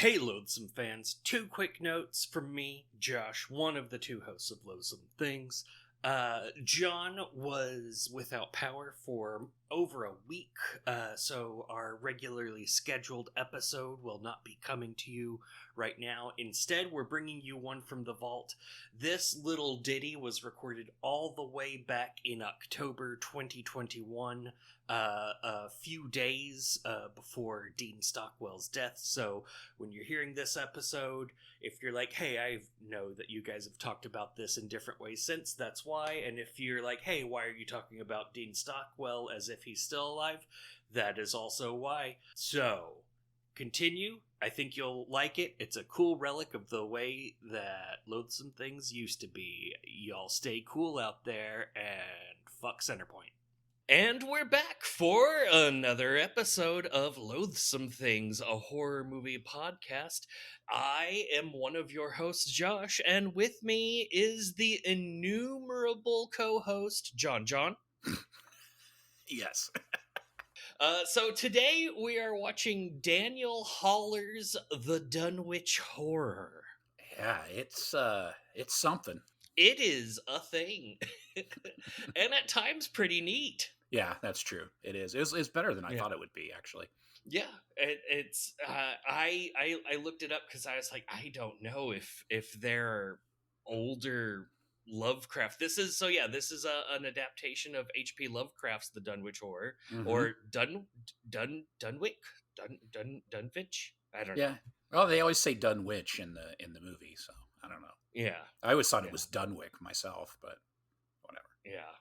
Hey, Loathsome fans. Two quick notes from me, Josh, one of the two hosts of Loathsome Things. John was without power for over a week, so our regularly scheduled episode will not be coming to you right now. Instead, we're bringing you one from the vault. This little ditty was recorded all the way back in October 2021, a few days before Dean Stockwell's death. So when you're hearing this episode, if you're like, hey, I know that you guys have talked about this in different ways since, that's why. And if you're like, hey, why are you talking about Dean Stockwell as if he's still alive? That is also why. So, continue. I think you'll like it. It's a cool relic of the way that Loathsome Things used to be. Y'all stay cool out there and fuck Centerpoint. And we're back for another episode of Loathsome Things, a horror movie podcast. I am one of your hosts, Josh, and with me is the innumerable co-host, John. Yes. So today we are watching Daniel Haller's The Dunwich Horror. Yeah, it's something. It is a thing. And at times pretty neat. Yeah, that's true. It is. It's better than I thought it would be, actually. Yeah, it's. I looked it up because I was like, I don't know if they're older Lovecraft. This is an adaptation of H.P. Lovecraft's The Dunwich Horror, or Dunwich. I don't know. Yeah. Well, they always say Dunwich in the movie, so I don't know. Yeah. I always thought it was Dunwich myself, but whatever. Yeah.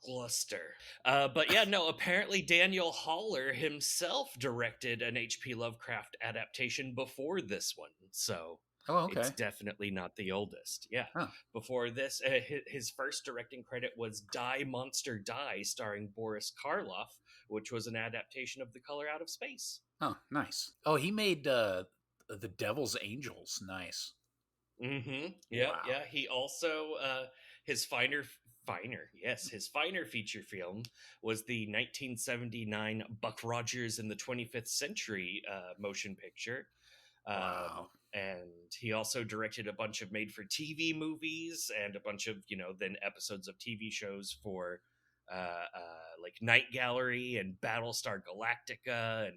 Gloucester. But yeah, no, apparently Daniel Haller himself directed an H.P. Lovecraft adaptation before this one, so it's definitely not the oldest. Yeah. Huh. Before this, his first directing credit was Die Monster Die, starring Boris Karloff, which was an adaptation of The Color Out of Space. Oh, nice. Oh, he made The Devil's Angels. Nice. Mm-hmm. Yeah, wow. Yeah. He also, his finer feature film was the 1979 Buck Rogers in the 25th Century motion picture. Wow. And he also directed a bunch of made-for-TV movies and a bunch of, then episodes of TV shows for like Night Gallery and Battlestar Galactica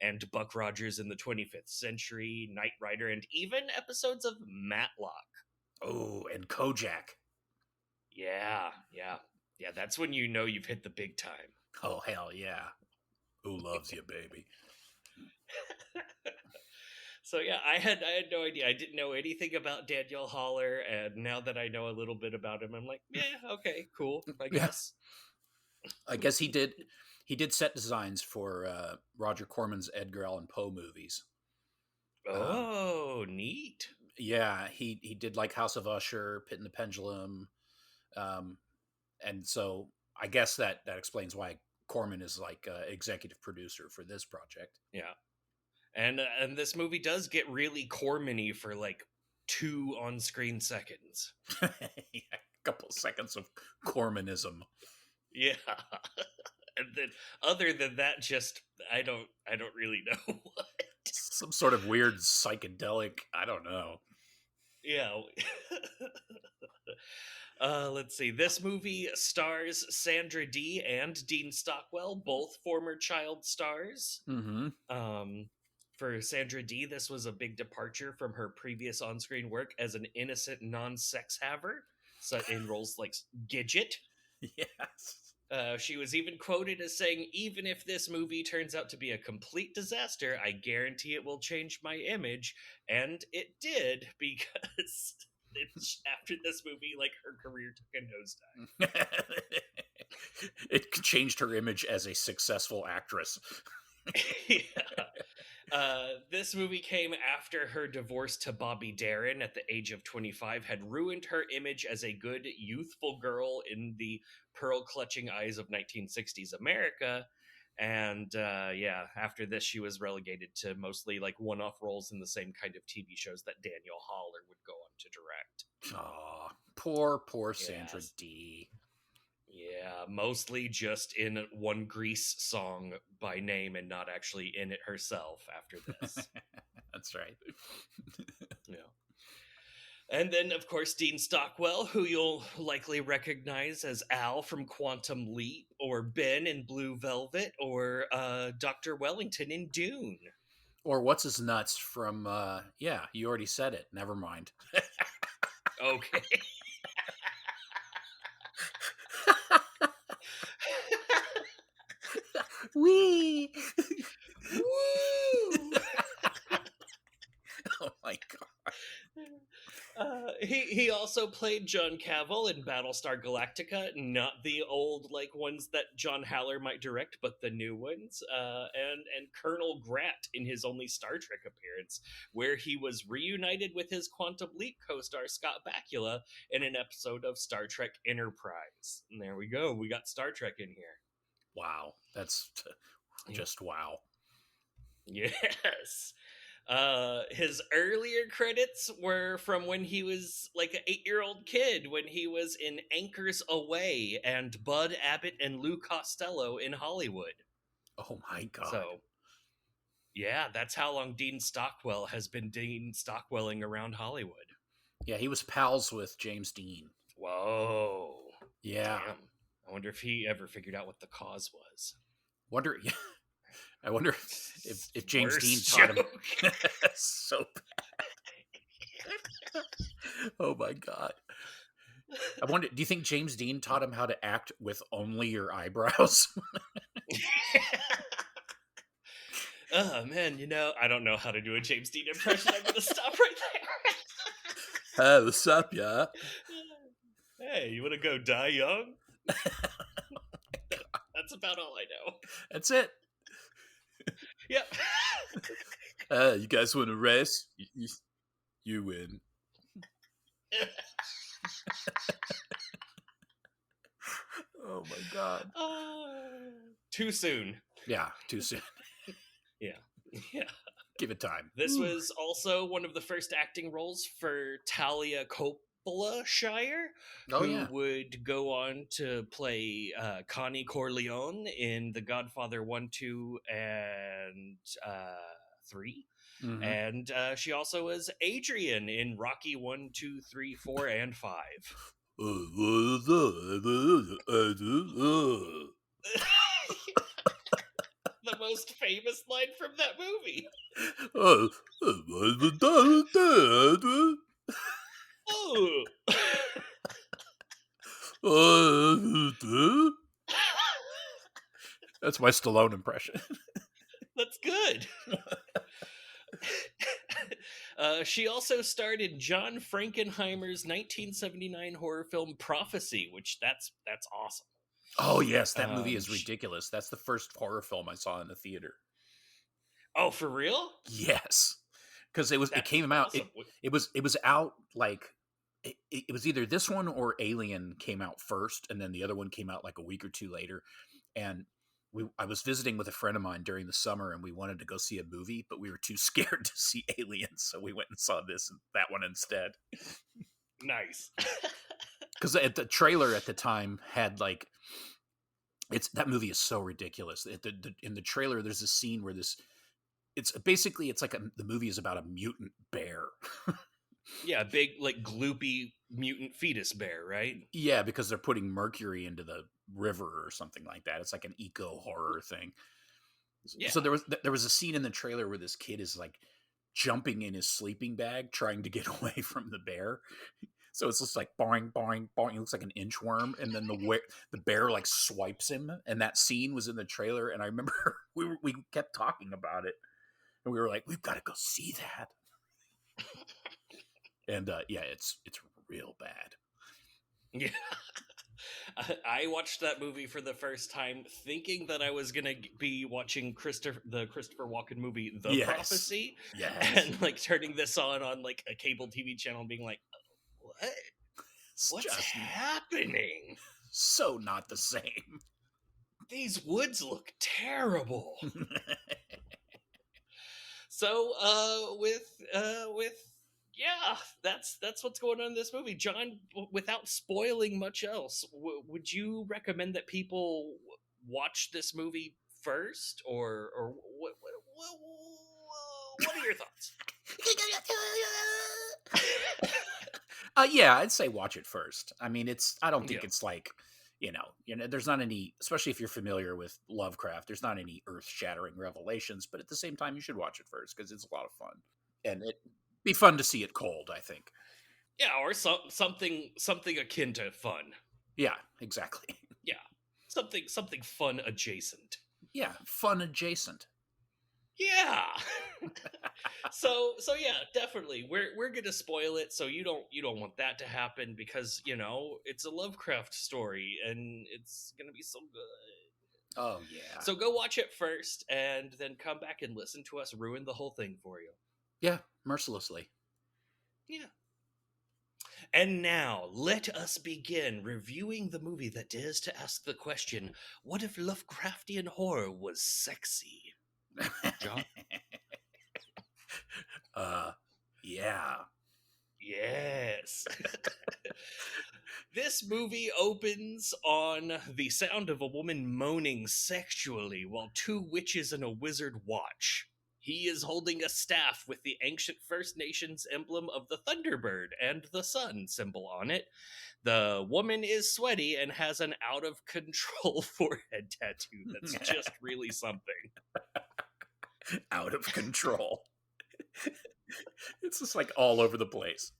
and Buck Rogers in the 25th Century, Knight Rider, and even episodes of Matlock. Oh, and Kojak. Yeah. That's when you know you've hit the big time. Oh, hell yeah. Who loves you, baby? So yeah, I had no idea. I didn't know anything about Daniel Haller, and now that I know a little bit about him, I'm like, yeah, okay, cool, I guess. I guess he did set designs for Roger Corman's Edgar Allan Poe movies. Oh, neat. Yeah, he did like House of Usher, Pit and the Pendulum. And so I guess that explains why Corman is like executive producer for this project. Yeah. And this movie does get really Corman-y for like 2 on-screen seconds. Yeah, a couple seconds of Cormanism. Yeah. And then other than that, just I don't really know what. Some sort of weird psychedelic, I don't know. Yeah. Let's see. This movie stars Sandra Dee and Dean Stockwell, both former child stars. Mm-hmm. For Sandra Dee, this was a big departure from her previous on-screen work as an innocent non-sex haver, so in roles like Gidget. Yes. She was even quoted as saying, "Even if this movie turns out to be a complete disaster, I guarantee it will change my image," and it did, because after this movie, like, her career took a nosedive. It changed her image as a successful actress. Yeah. This movie came after her divorce to Bobby Darin at the age of 25 had ruined her image as a good, youthful girl in the pearl-clutching eyes of 1960s America. And after this, she was relegated to mostly like one-off roles in the same kind of TV shows that Daniel Haller would go on to direct. Aw, poor Sandra Dee. Yeah, mostly just in one Grease song by name and not actually in it herself after this. That's right. Yeah. And then, of course, Dean Stockwell, who you'll likely recognize as Al from Quantum Leap, or Ben in Blue Velvet, or Dr. Wellington in Dune. Or what's his nuts from, yeah, you already said it. Never mind. Okay. Wee! Woo! Oh my god. He also played John Cavill in Battlestar Galactica, not the old like ones that John Haller might direct, but the new ones. And Colonel Grat in his only Star Trek appearance, where he was reunited with his Quantum Leap co-star Scott Bakula in an episode of Star Trek Enterprise. And there we go, we got Star Trek in here. Wow, that's just wow. Yes. His earlier credits were from when he was like an 8-year-old kid, when he was in Anchors Away and Bud Abbott and Lou Costello in Hollywood. Oh my god. So, yeah, that's how long Dean Stockwell has been Dean Stockwelling around Hollywood. Yeah, he was pals with James Dean. Whoa. Yeah. Damn. I wonder if he ever figured out what the cause was. I wonder if James Dean taught him. So bad. Oh my god. I wonder, do you think James Dean taught him how to act with only your eyebrows? Oh man, I don't know how to do a James Dean impression. I'm gonna stop right there. Hey, what's up, yeah? Hey, you wanna go die young? That's about all I know. That's it. Yep. You guys want to race? You win. Oh my god. Too soon. Yeah, too soon. Yeah. Give it time. This was also one of the first acting roles for Talia Coppola Shire, who would go on to play Connie Corleone in The Godfather 1, 2, and 3. Mm-hmm. And she also was Adrian in Rocky 1, 2, 3, 4, and 5. The most famous line from that movie. Oh. That's my Stallone impression. That's good. She also starred in John Frankenheimer's 1979 horror film Prophecy, which that's awesome. Oh yes, that movie is ridiculous. That's the first horror film I saw in the theater. Oh, for real? Yes, because it came out. Awesome. It was out like it was either this one or Alien came out first, and then the other one came out like a week or two later. And I was visiting with a friend of mine during the summer, and we wanted to go see a movie, but we were too scared to see Alien, so we went and saw that one instead. Nice. Because the trailer at the time had like, that movie is so ridiculous. In the trailer, there's a scene where it's like the movie is about a mutant bear. Yeah, big like gloopy mutant fetus bear, right? Yeah, because they're putting mercury into the river or something like that. It's like an eco horror thing. Yeah. So there was a scene in the trailer where this kid is like jumping in his sleeping bag trying to get away from the bear. So it's just like boing, boing, boing. He looks like an inchworm, and then the bear like swipes him. And that scene was in the trailer. And I remember we kept talking about it, and we were like, "We've got to go see that." And yeah, it's real bad. Yeah, I watched that movie for the first time, thinking that I was gonna be watching the Christopher Walken movie, The Prophecy. Yes. And like turning this on like a cable TV channel, and being like, what? What's happening? So not the same. These woods look terrible. So, with yeah, that's what's going on in this movie. John, without spoiling much else, would you recommend that people watch this movie first, or what are your thoughts? Yeah, I'd say watch it first. I mean, I don't think Yeah. it's like, there's not any, especially if you're familiar with Lovecraft, there's not any earth-shattering revelations, but at the same time, you should watch it first because it's a lot of fun. And it'd be fun to see it cold, I think. Yeah, or something akin to fun. Yeah, exactly. Yeah, something fun adjacent. Yeah, fun adjacent. Yeah. so yeah, definitely. We're gonna spoil it, so you don't want that to happen because it's a Lovecraft story and it's gonna be so good. Oh yeah. So go watch it first and then come back and listen to us ruin the whole thing for you. Yeah, mercilessly. Yeah. And now, let us begin reviewing the movie that dares to ask the question, what if Lovecraftian horror was sexy? John? Yeah. Yes. This movie opens on the sound of a woman moaning sexually while two witches and a wizard watch. He is holding a staff with the ancient First Nations emblem of the Thunderbird and the sun symbol on it. The woman is sweaty and has an out-of-control forehead tattoo that's just really something. Out of control. It's just like all over the place.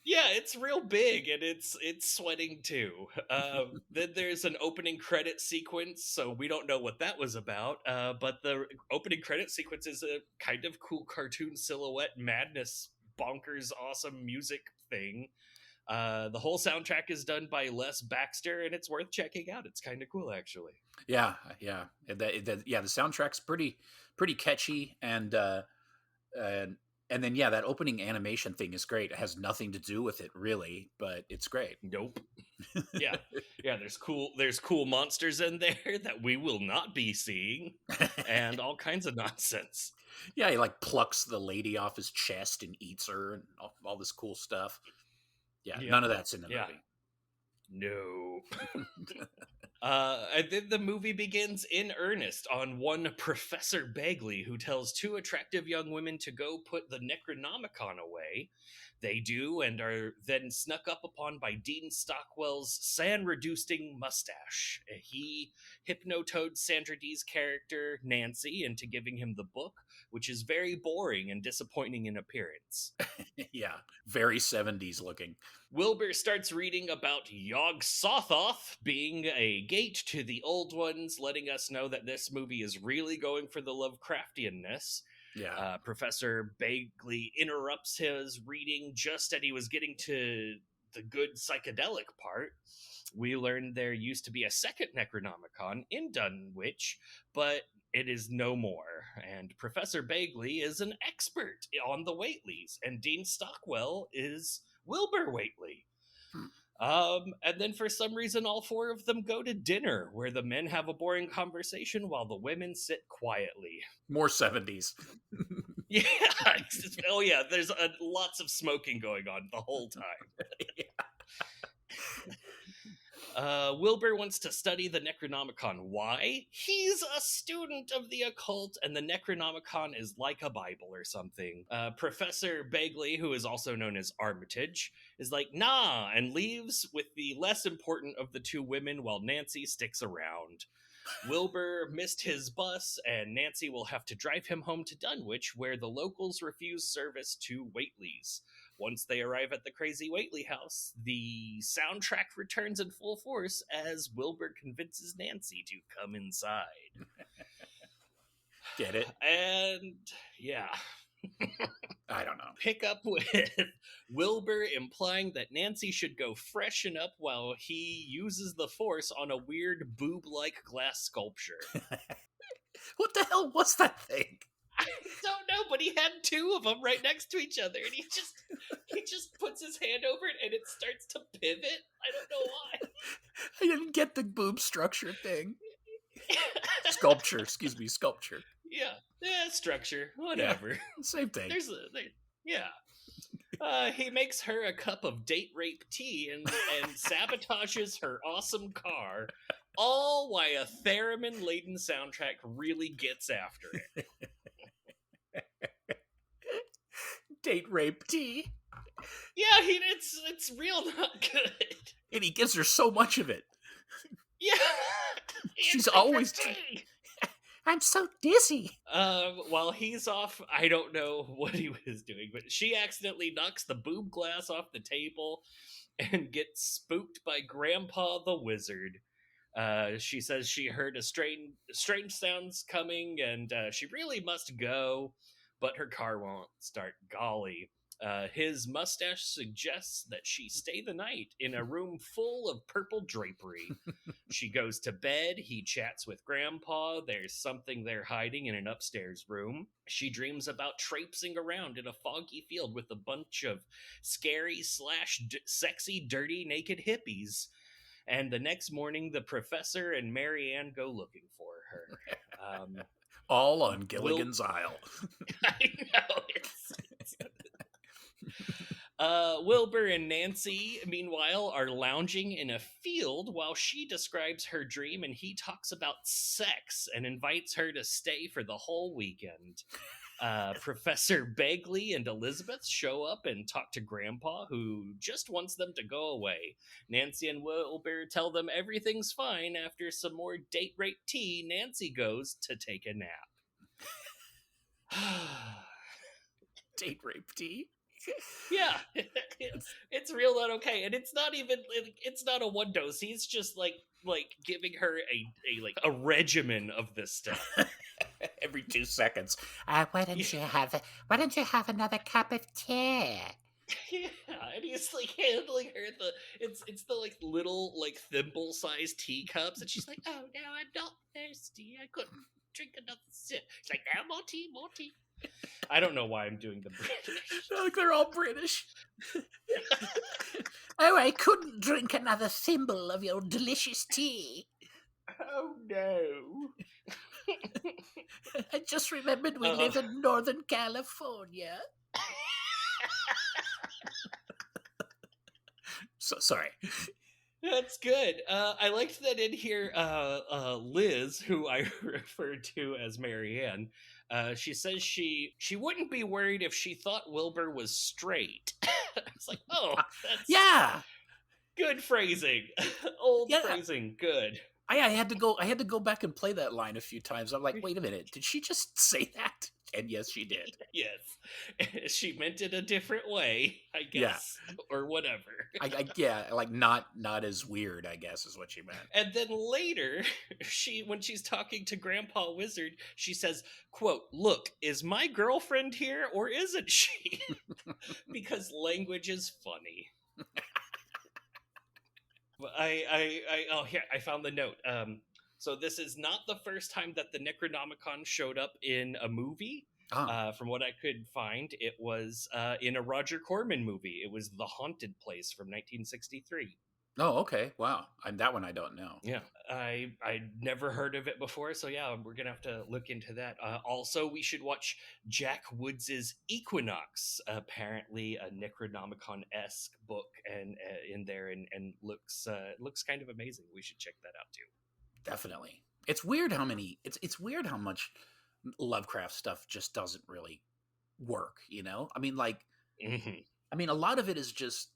Yeah, it's real big, and it's sweating too. Then there's an opening credit sequence, so we don't know what that was about. But the opening credit sequence is a kind of cool cartoon silhouette madness, bonkers, awesome music thing. The whole soundtrack is done by Les Baxter, and it's worth checking out. It's kind of cool, actually. Yeah. The soundtrack's pretty catchy, and then that opening animation thing is great. It has nothing to do with it really, but it's great. Nope. Yeah. There's cool monsters in there that we will not be seeing, and all kinds of nonsense. Yeah, he like plucks the lady off his chest and eats her, and all this cool stuff. Yeah, none of that's in the movie. No. And then the movie begins in earnest on one Professor Bagley, who tells two attractive young women to go put the Necronomicon away. They do, and are then snuck up upon by Dean Stockwell's sand-reducing mustache. He hypnotoads Sandra Dee's character, Nancy, into giving him the book, which is very boring and disappointing in appearance. Yeah, very 70s looking. Wilbur starts reading about Yog Sothoth being a gate to the old ones, letting us know that this movie is really going for the Lovecraftianness. Yeah. Professor Bagley interrupts his reading just as he was getting to the good psychedelic part. We learned there used to be a second Necronomicon in Dunwich, but it is no more. And Professor Bagley is an expert on the Whateleys, and Dean Stockwell is Wilbur Whately. And then for some reason, all four of them go to dinner, where the men have a boring conversation while the women sit quietly. More 70s. Yeah. Oh, yeah. There's lots of smoking going on the whole time. Wilbur wants to study the Necronomicon. Why? He's a student of the occult, and the Necronomicon is like a Bible or something. Professor Bagley, who is also known as Armitage, is like, nah, and leaves with the less important of the two women while Nancy sticks around. Wilbur missed his bus, and Nancy will have to drive him home to Dunwich, where the locals refuse service to Whateleys. Once they arrive at the crazy Whately house, the soundtrack returns in full force as Wilbur convinces Nancy to come inside. Get it? And, yeah. I don't know. Pick up with Wilbur implying that Nancy should go freshen up while he uses the force on a weird boob-like glass sculpture. What the hell was that thing? I don't know, but he had two of them right next to each other, and he just puts his hand over it, and it starts to pivot. I don't know why. I didn't get the boob structure thing. Sculpture. Yeah, structure, whatever. Yeah, same thing. Yeah. He makes her a cup of date rape tea and sabotages her awesome car, all while a theremin-laden soundtrack really gets after it. Date rape tea. Yeah, it's real not good. And he gives her so much of it. Yeah. She's always... I'm so dizzy. While he's off, I don't know what he was doing, but she accidentally knocks the boob glass off the table and gets spooked by Grandpa the Wizard. She says she heard strange sounds coming, and she really must go, but her car won't start. Golly. His mustache suggests that she stay the night in a room full of purple drapery. She goes to bed. He chats with Grandpa. There's something they're hiding in an upstairs room. She dreams about traipsing around in a foggy field with a bunch of scary / sexy, dirty, naked hippies. And the next morning, the professor and Marianne go looking for her. All on Gilligan's Isle. I know. Wilbur and Nancy, meanwhile, are lounging in a field while she describes her dream, and he talks about sex and invites her to stay for the whole weekend. Professor Begley and Elizabeth show up and talk to Grandpa, who just wants them to go away. Nancy and Wilbur tell them everything's fine. After some more date rape tea, Nancy goes to take a nap. Date rape tea? Yeah, it's real not okay, and it's not even, it's not a one dose. He's just like giving her a regimen of this stuff every 2 seconds. Why don't you have another cup of tea? Yeah, and he's like handling her it's the like little like thimble sized teacups, and she's like, oh no, I'm not thirsty, I couldn't drink another sip. She's like, no, more tea. I don't know why I'm doing the British. Like they're all British. Oh, I couldn't drink another thimble of your delicious tea. Oh no. I just remembered we live in Northern California. So sorry. That's good. I liked that in here, Liz, who I referred to as Marianne, she says she wouldn't be worried if she thought Wilbur was straight. It's like, oh, that's good phrasing. Old phrasing, good. I had to go back and play that line a few times. I'm like, wait a minute, did she just say that? And yes, she did. Yes. She meant it a different way, I guess. Yeah. Or whatever. Like not as weird, I guess, is what she meant. And then later, when she's talking to Grandpa Wizard, she says, quote, look, is my girlfriend here or isn't she? Because language is funny. I found the note. So this is not the first time that the Necronomicon showed up in a movie. From what I could find, it was in a Roger Corman movie. It was The Haunted Place from 1963. Oh, okay. Wow. That one I don't know. Yeah. I'd never heard of it before, so yeah, we're going to have to look into that. Also, we should watch Jack Woods's Equinox, apparently a Necronomicon-esque book and in there, and looks kind of amazing. We should check that out too. Definitely. It's weird how weird how much Lovecraft stuff just doesn't really work, you know? I mean, like, I mean, a lot of it is just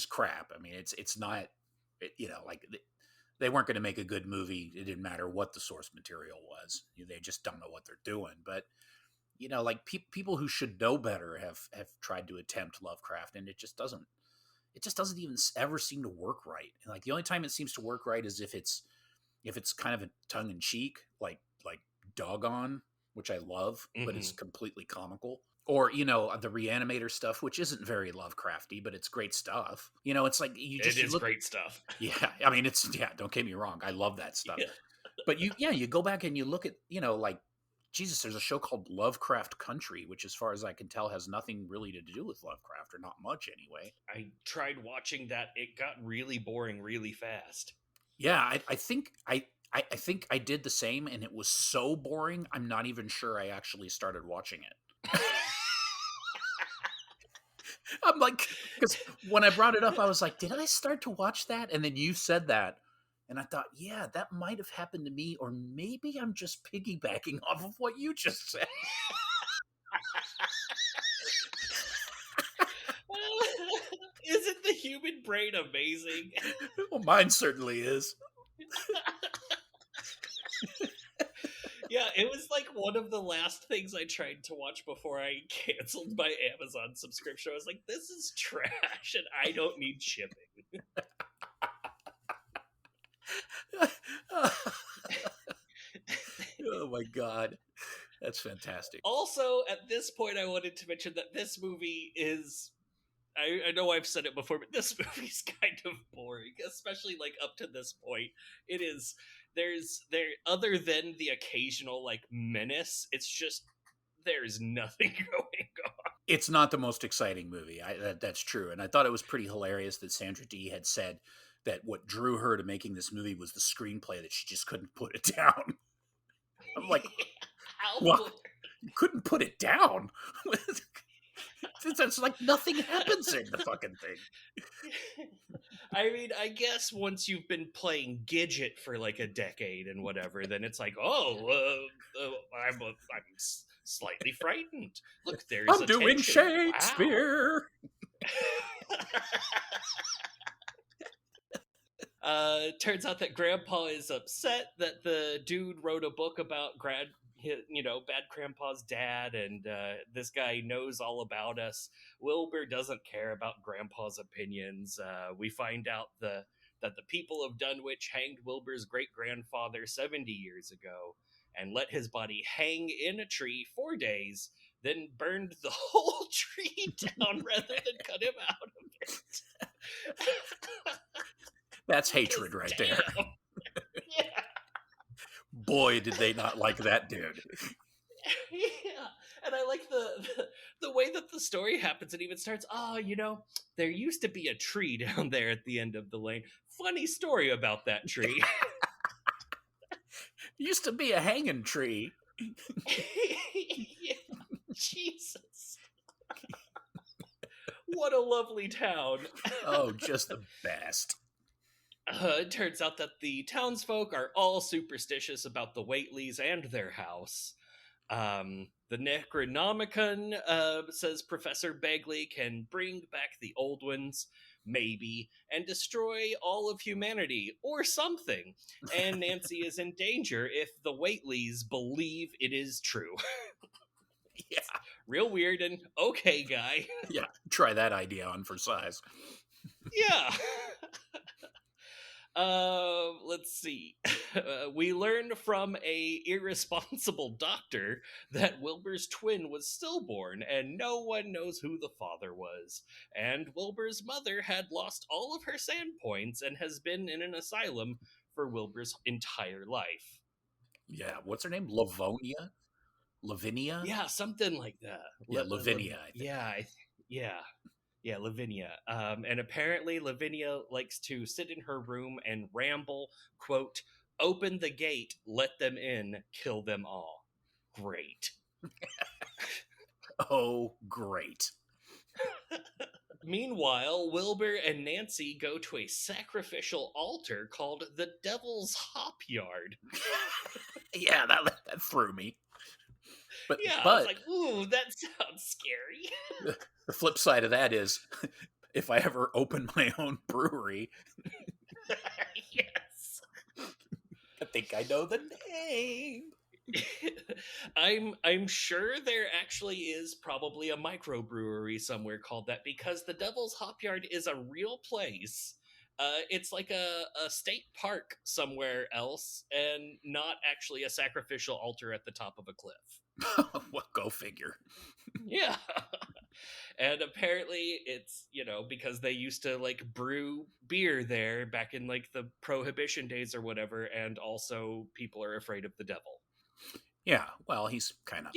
crap. I mean, it's not, you know, like they weren't going to make a good movie. It didn't matter what the source material was. They just don't know what they're doing. But, you know, like people who should know better have tried to attempt Lovecraft, and it just doesn't even ever seem to work right. And like the only time it seems to work right is if it's kind of a tongue in cheek, like Doggone, which I love, but it's completely comical. Or, you know, the Reanimator stuff, which isn't very Lovecrafty, but it's great stuff. You know, it's like it is great stuff. Yeah, I mean, don't get me wrong, I love that stuff. Yeah. But you go back and you look at, you know, like, Jesus, there's a show called Lovecraft Country, which, as far as I can tell, has nothing really to do with Lovecraft, or not much anyway. I tried watching that; it got really boring really fast. Yeah, I think I did the same, and it was so boring. I'm not even sure I actually started watching it. I'm like, because when I brought it up, I was like, did I start to watch that? And then you said that. And I thought, yeah, that might have happened to me. Or maybe I'm just piggybacking off of what you just said. Isn't the human brain amazing? Well, mine certainly is. Yeah, it was like one of the last things I tried to watch before I canceled my Amazon subscription. I was like, this is trash and I don't need shipping. Oh my God. That's fantastic. Also, at this point, I wanted to mention that this movie is... I know I've said it before, but this movie's kind of boring, especially like up to this point. It is... there other than the occasional like menace, it's just there's nothing going on. It's not the most exciting movie. That's true. And I thought it was pretty hilarious that Sandra Dee had said that what drew her to making this movie was the screenplay, that she just couldn't put it down. I'm like, what? You couldn't put it down? That's like nothing happens in the fucking thing. I mean, I guess once you've been playing Gidget for like a decade and whatever, then it's like, I'm slightly frightened. Look, there's I'm doing Shakespeare. Wow. Turns out that Grandpa is upset that the dude wrote a book about Bad Grandpa's dad, and this guy knows all about us. Wilbur doesn't care about Grandpa's opinions. We find out that the people of Dunwich hanged Wilbur's great-grandfather 70 years ago and let his body hang in a tree 4 days, then burned the whole tree down rather than cut him out of it. That's hatred right there. Yeah. Boy, did they not like that dude. Yeah, and I like the way that the story happens. It even starts, there used to be a tree down there at the end of the lane. Funny story about that tree. Used to be a hanging tree. Yeah, Jesus. What a lovely town. Oh, just the best. It turns out that the townsfolk are all superstitious about the Whateleys and their house. The Necronomicon, says Professor Begley, can bring back the old ones, maybe, and destroy all of humanity, or something. And Nancy is in danger if the Whateleys believe it is true. Yeah. Real weird and okay, guy. Yeah, try that idea on for size. Yeah. Let's see. We learned from a irresponsible doctor that Wilbur's twin was stillborn, and no one knows who the father was. And Wilbur's mother had lost all of her sand points and has been in an asylum for Wilbur's entire life. Yeah, what's her name? Lavinia? Yeah, something like that. Yeah, Lavinia, I think. Yeah, Lavinia. And apparently Lavinia likes to sit in her room and ramble, quote, "Open the gate, let them in, kill them all." Great. Oh, great. Meanwhile, Wilbur and Nancy go to a sacrificial altar called the Devil's Hop Yard. Yeah, that threw me. But I was like, ooh, that sounds scary. The flip side of that is, if I ever open my own brewery, yes, I think I know the name. I'm sure there actually is probably a microbrewery somewhere called that, because the Devil's Hop Yard is a real place. It's like a state park somewhere else, and not actually a sacrificial altar at the top of a cliff. Well, go figure. Yeah. And apparently it's, because they used to like brew beer there back in like the Prohibition days or whatever, and also people are afraid of the devil. Yeah, well, he's kind of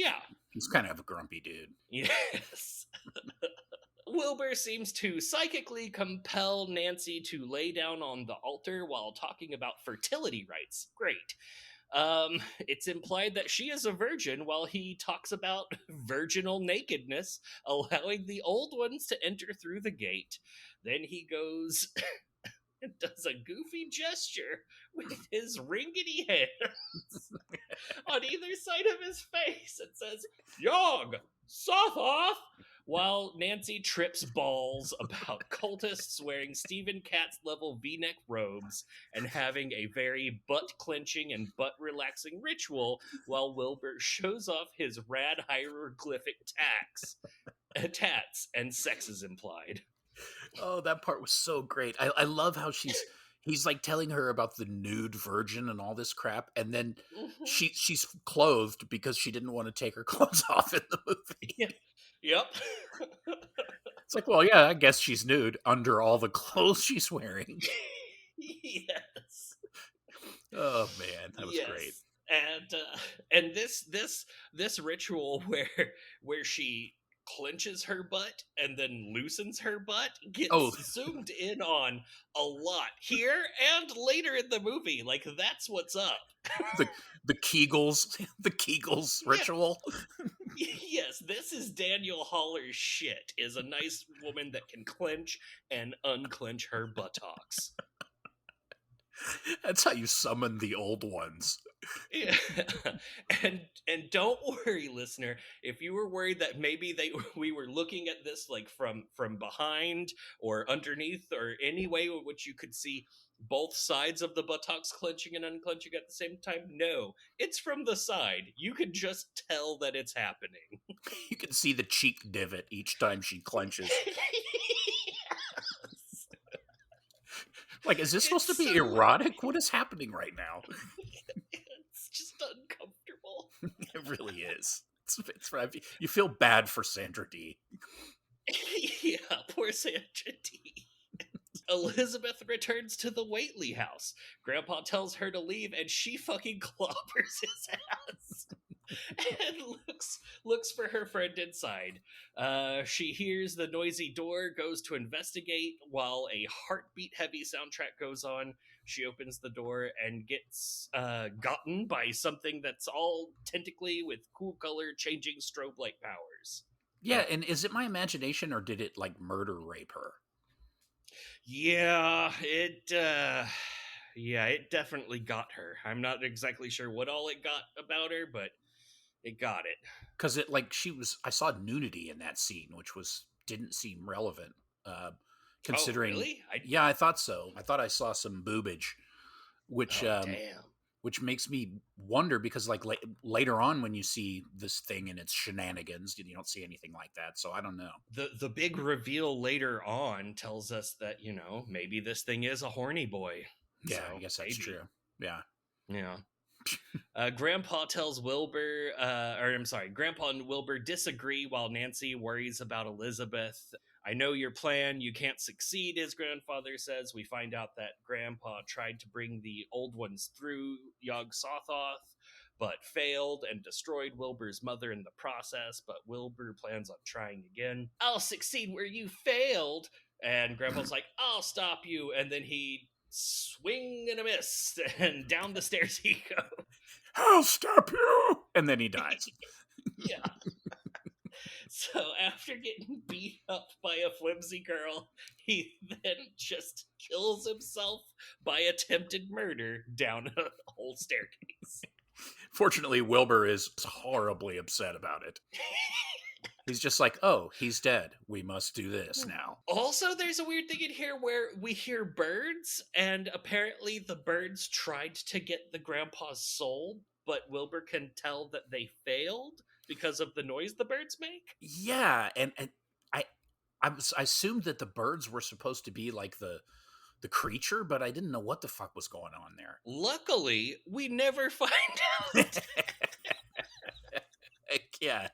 a grumpy dude. Yes. Wilbur seems to psychically compel Nancy to lay down on the altar while talking about fertility rites. Great. It's implied that she is a virgin while he talks about virginal nakedness, allowing the old ones to enter through the gate. Then he goes and does a goofy gesture with his ringety hands on either side of his face and says, Yog! Sothoth! While Nancy trips balls about cultists wearing Stephen Katz level v-neck robes and having a very butt-clenching and butt-relaxing ritual while Wilbur shows off his rad hieroglyphic tats and sex is implied. Oh, that part was so great. I love how he's like telling her about the nude virgin and all this crap, and then she's clothed because she didn't want to take her clothes off in the movie. Yeah. Yep. It's like, well, yeah, I guess she's nude under all the clothes she's wearing. Yes. Oh man, that was great. And this ritual where she clenches her butt and then loosens her butt gets zoomed in on a lot here and later in the movie. Like, that's what's up. the Kegels ritual. Yes, this is Daniel Haller's shit, is a nice woman that can clench and unclench her buttocks. That's how you summon the old ones. Yeah. And don't worry, listener, if you were worried that maybe we were looking at this like from behind or underneath or any way in which you could see both sides of the buttocks clenching and unclenching at the same time, no, it's from the side. You can just tell that it's happening. You can see the cheek divot each time she clenches. Like, is this supposed to be erotic? What is happening right now? It's just uncomfortable. It really is. It's you feel bad for Sandra Dee. Yeah, poor Sandra Dee. Elizabeth returns to the Waitley house. Grandpa tells her to leave, and she fucking clobbers his ass. And looks for her friend inside. She hears the noisy door, goes to investigate while a heartbeat-heavy soundtrack goes on. She opens the door and gets gotten by something that's all tentacly with cool color changing strobe light powers. Yeah, and is it my imagination or did it like murder rape her? Yeah, it definitely got her. I'm not exactly sure what all it got about her, but it got it. Because it I saw nudity in that scene, which didn't seem relevant. Considering, oh, really? Yeah, I thought so. I thought I saw some boobage, which damn. Which makes me wonder because like later on when you see this thing and its shenanigans, you don't see anything like that. So I don't know. The big reveal later on tells us that, maybe this thing is a horny boy. Yeah, so I guess that's true. Yeah. Yeah. Grandpa tells Wilbur, Grandpa and Wilbur disagree while Nancy worries about Elizabeth. I know your plan. You can't succeed, his grandfather says. We find out that Grandpa tried to bring the old ones through Yog-Sothoth, but failed and destroyed Wilbur's mother in the process. But Wilbur plans on trying again. I'll succeed where you failed. And Grandpa's like, I'll stop you. And then he swing and a miss, and down the stairs he goes. I'll stop you. And then he dies. Yeah. So after getting beat up by a flimsy girl, he then just kills himself by attempted murder down a whole staircase. Fortunately, Wilbur is horribly upset about it. He's just like, oh, he's dead. We must do this now. Also, there's a weird thing in here where we hear birds, and apparently the birds tried to get the grandpa's soul, but Wilbur can tell that they failed because of the noise the birds make? Yeah, and I assumed that the birds were supposed to be like the creature, but I didn't know what the fuck was going on there. Luckily, we never find out. Yeah,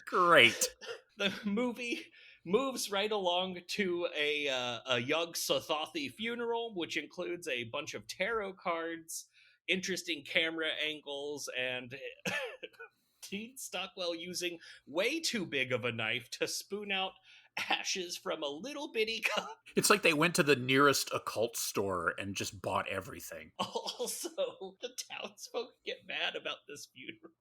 great. The movie moves right along to a Yog-Sothothi funeral, which includes a bunch of tarot cards, interesting camera angles, and Dean Stockwell using way too big of a knife to spoon out ashes from a little bitty cup. It's like they went to the nearest occult store and just bought everything. Also, the townsfolk get mad about this funeral.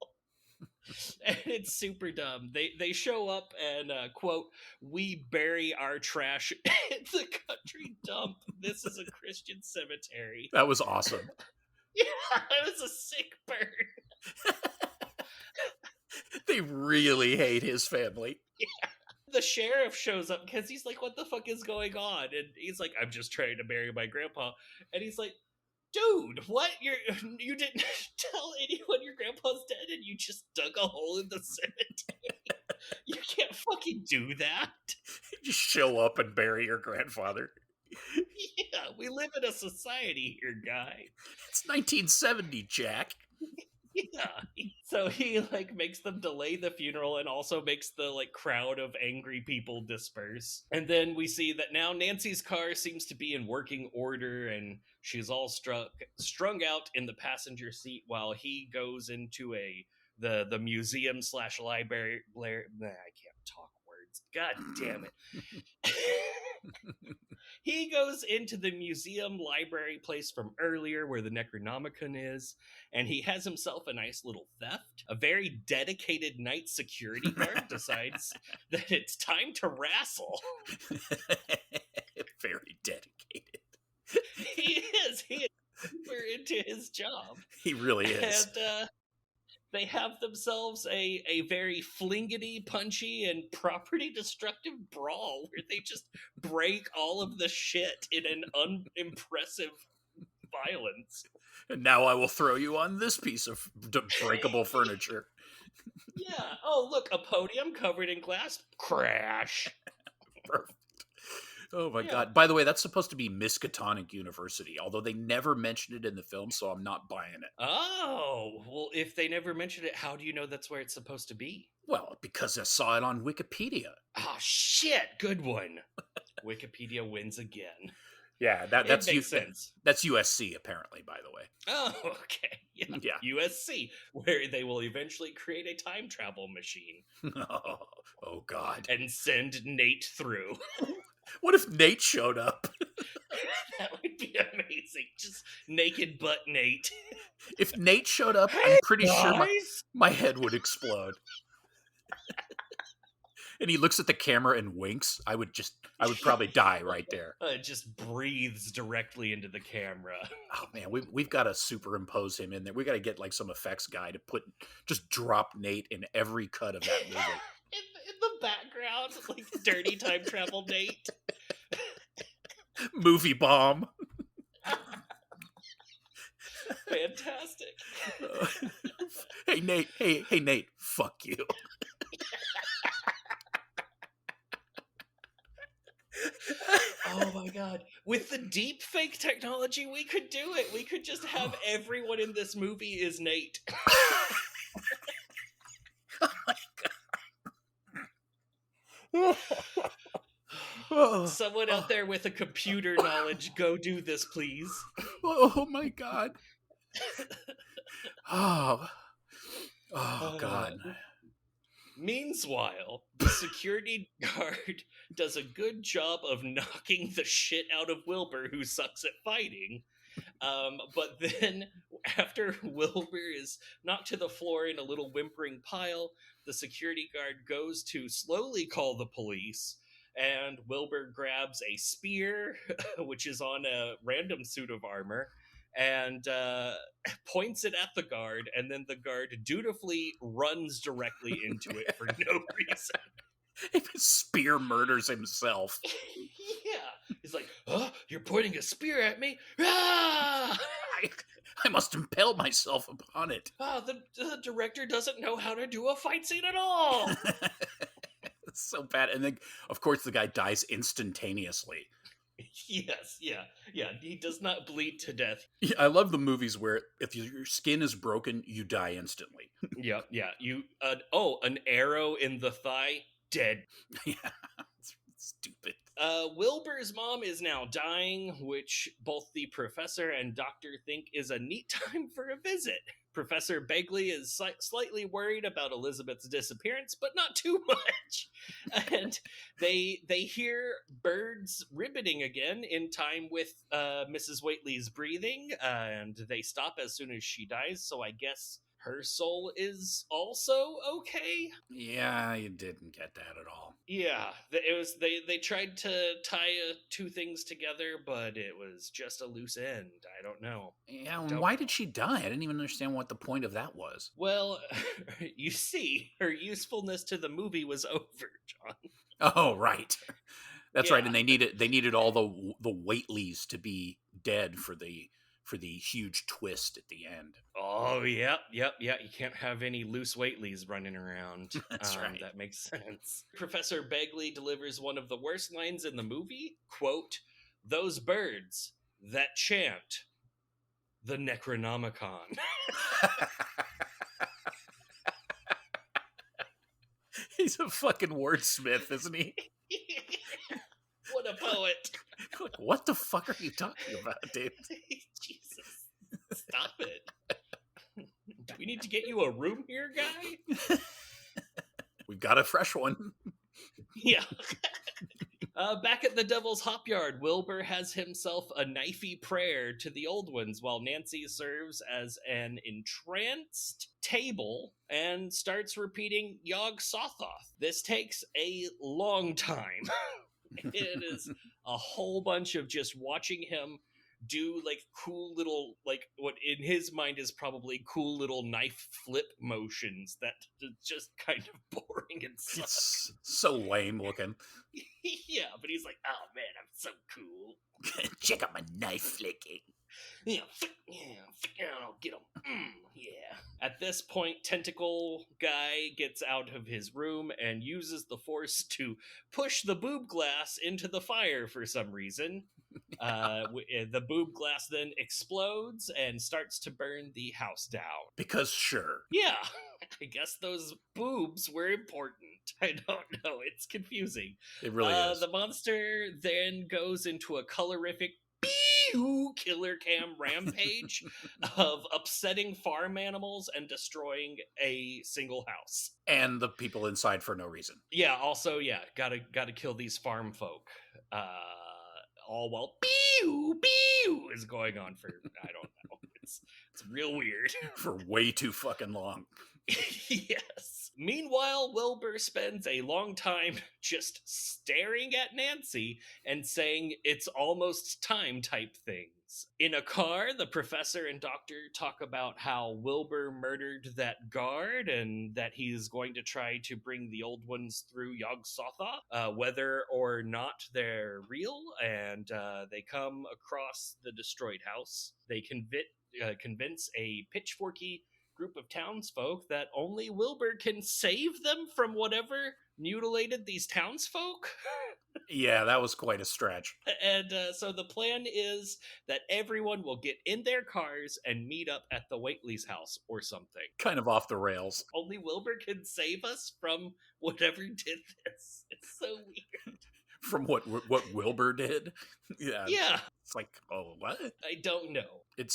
And it's super dumb. They show up and quote, "We bury our trash in the country dump. This is a Christian cemetery." That was awesome. Yeah, it was a sick burn. They really hate his family. Yeah. The sheriff shows up because he's like, "What the fuck is going on?" And he's like, "I'm just trying to bury my grandpa." And he's like, "Dude, what? You didn't tell anyone your grandpa's dead and you just dug a hole in the cemetery? You can't fucking do that." Just show up and bury your grandfather. Yeah, we live in a society here, guy. It's 1970, Jack. Yeah. So he like makes them delay the funeral and also makes the like crowd of angry people disperse. And then we see that now Nancy's car seems to be in working order and she's all strung out in the passenger seat while he goes into the museum / library. I can't talk words. God damn it. He goes into the museum library place from earlier where the Necronomicon is, and he has himself a nice little theft. A very dedicated night security guard decides that it's time to wrestle. Very dedicated. He is super into his job. He really is. And they have themselves a very flingity, punchy, and property destructive brawl where they just break all of the shit in an unimpressive violence. And now I will throw you on this piece of breakable furniture. Yeah. Oh, look, a podium covered in glass. Crash. Perfect. Oh my god. By the way, that's supposed to be Miskatonic University, although they never mentioned it in the film, so I'm not buying it. Oh, well, if they never mentioned it, how do you know that's where it's supposed to be? Well, because I saw it on Wikipedia. Oh, shit. Good one. Wikipedia wins again. Yeah, that makes sense. That's USC, apparently, by the way. Oh, okay. Yeah. USC, where they will eventually create a time travel machine. Oh, God. And send Nate through. What if Nate showed up? That would be amazing. Just naked butt Nate. If Nate showed up, I'm pretty sure my head would explode. And he looks at the camera and winks. I would probably die right there. It just breathes directly into the camera. Oh man, we've got to superimpose him in there. We got to get like some effects guy to just drop Nate in every cut of that movie. in the background, like dirty time travel Nate. Movie bomb. Fantastic. Hey Nate, hey Nate, fuck you. Oh my god. With the deep fake technology, we could do it. We could just have everyone in this movie is Nate. Oh my god. Someone out there with a computer knowledge, go do this, please. Oh my god. Oh god. Meanwhile, the security guard does a good job of knocking the shit out of Wilbur, who sucks at fighting. But then, after Wilbur is knocked to the floor in a little whimpering pile, the security guard goes to slowly call the police, and Wilbur grabs a spear, which is on a random suit of armor, and points it at the guard, and then the guard dutifully runs directly into it for no reason. If his spear murders himself. Yeah. He's like, "Oh, you're pointing a spear at me? Ah! I must impale myself upon it." Oh, the director doesn't know how to do a fight scene at all. It's so bad. And then, of course, the guy dies instantaneously. Yes, yeah. He does not bleed to death. Yeah, I love the movies where if your skin is broken, you die instantly. Yeah. You an arrow in the thigh, dead. Yeah, it's stupid. Wilbur's mom is now dying, which both the professor and doctor think is a neat time for a visit. Professor Begley is slightly worried about Elizabeth's disappearance, but not too much. And they hear birds ribbiting again in time with Mrs. Whately's breathing, and they stop as soon as she dies, so I guess her soul is also okay. Yeah, you didn't get that at all. Yeah, it was they tried to tie two things together, but it was just a loose end. I don't know. Yeah, why did she die? I didn't even understand what the point of that was. Well, you see, her usefulness to the movie was over, John. Oh, right. That's right, and they needed all the Whateleys to be dead for the huge twist at the end. Oh, yep. You can't have any loose Whateleys running around. That's right. That makes sense. Professor Begley delivers one of the worst lines in the movie. Quote, "Those birds that chant the Necronomicon." He's a fucking wordsmith, isn't he? What a poet. What the fuck are you talking about, dude? Jesus. Stop it. Do we need to get you a room here, guy? We've got a fresh one. Yeah. Back at the Devil's Hop Yard, Wilbur has himself a knifey prayer to the old ones while Nancy serves as an entranced table and starts repeating Yog Sothoth. This takes a long time. It is a whole bunch of just watching him do like cool little, like what in his mind is probably cool little knife flip motions that is just kind of boring and sucks. It's so lame looking. Yeah, but he's like, oh man, I'm so cool. Check out my knife flicking. Yeah, I'll get him. Yeah. At this point, Tentacle Guy gets out of his room and uses the force to push the boob glass into the fire for some reason. The boob glass then explodes and starts to burn the house down. Because sure. Yeah, I guess those boobs were important. I don't know. It's confusing. It really is. The monster then goes into a colorific killer cam rampage of upsetting farm animals and destroying a single house. And the people inside for no reason. Yeah, also, gotta kill these farm folk. All while is going on for, I don't know. It's real weird. For way too fucking long. Yes. Meanwhile, Wilbur spends a long time just staring at Nancy and saying it's almost time type things. In a car, the professor and doctor talk about how Wilbur murdered that guard and that he's going to try to bring the old ones through Yog Sothoth, whether or not they're real, and they come across the destroyed house. They convince a pitchforky group of townsfolk that only Wilbur can save them from whatever mutilated these townsfolk. Yeah, that was quite a stretch. And so the plan is that everyone will get in their cars and meet up at the Whately's house or something. Kind of off the rails. Only Wilbur can save us from whatever did this. It's so weird. From what Wilbur did? Yeah. It's like, oh, what? I don't know. It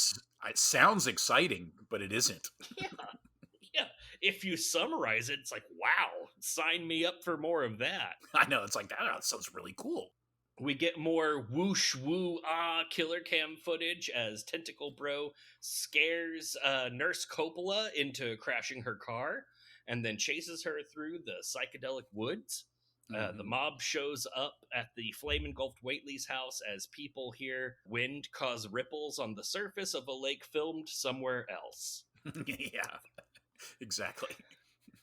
sounds exciting, but it isn't. Yeah. If you summarize it, it's like, wow, sign me up for more of that. I know, it's like, that sounds really cool. We get more whoosh, woo, killer cam footage as Tentacle Bro scares Nurse Coppola into crashing her car and then chases her through the psychedelic woods. The mob shows up at the flame-engulfed Whately's house as people hear wind cause ripples on the surface of a lake filmed somewhere else. Yeah, exactly.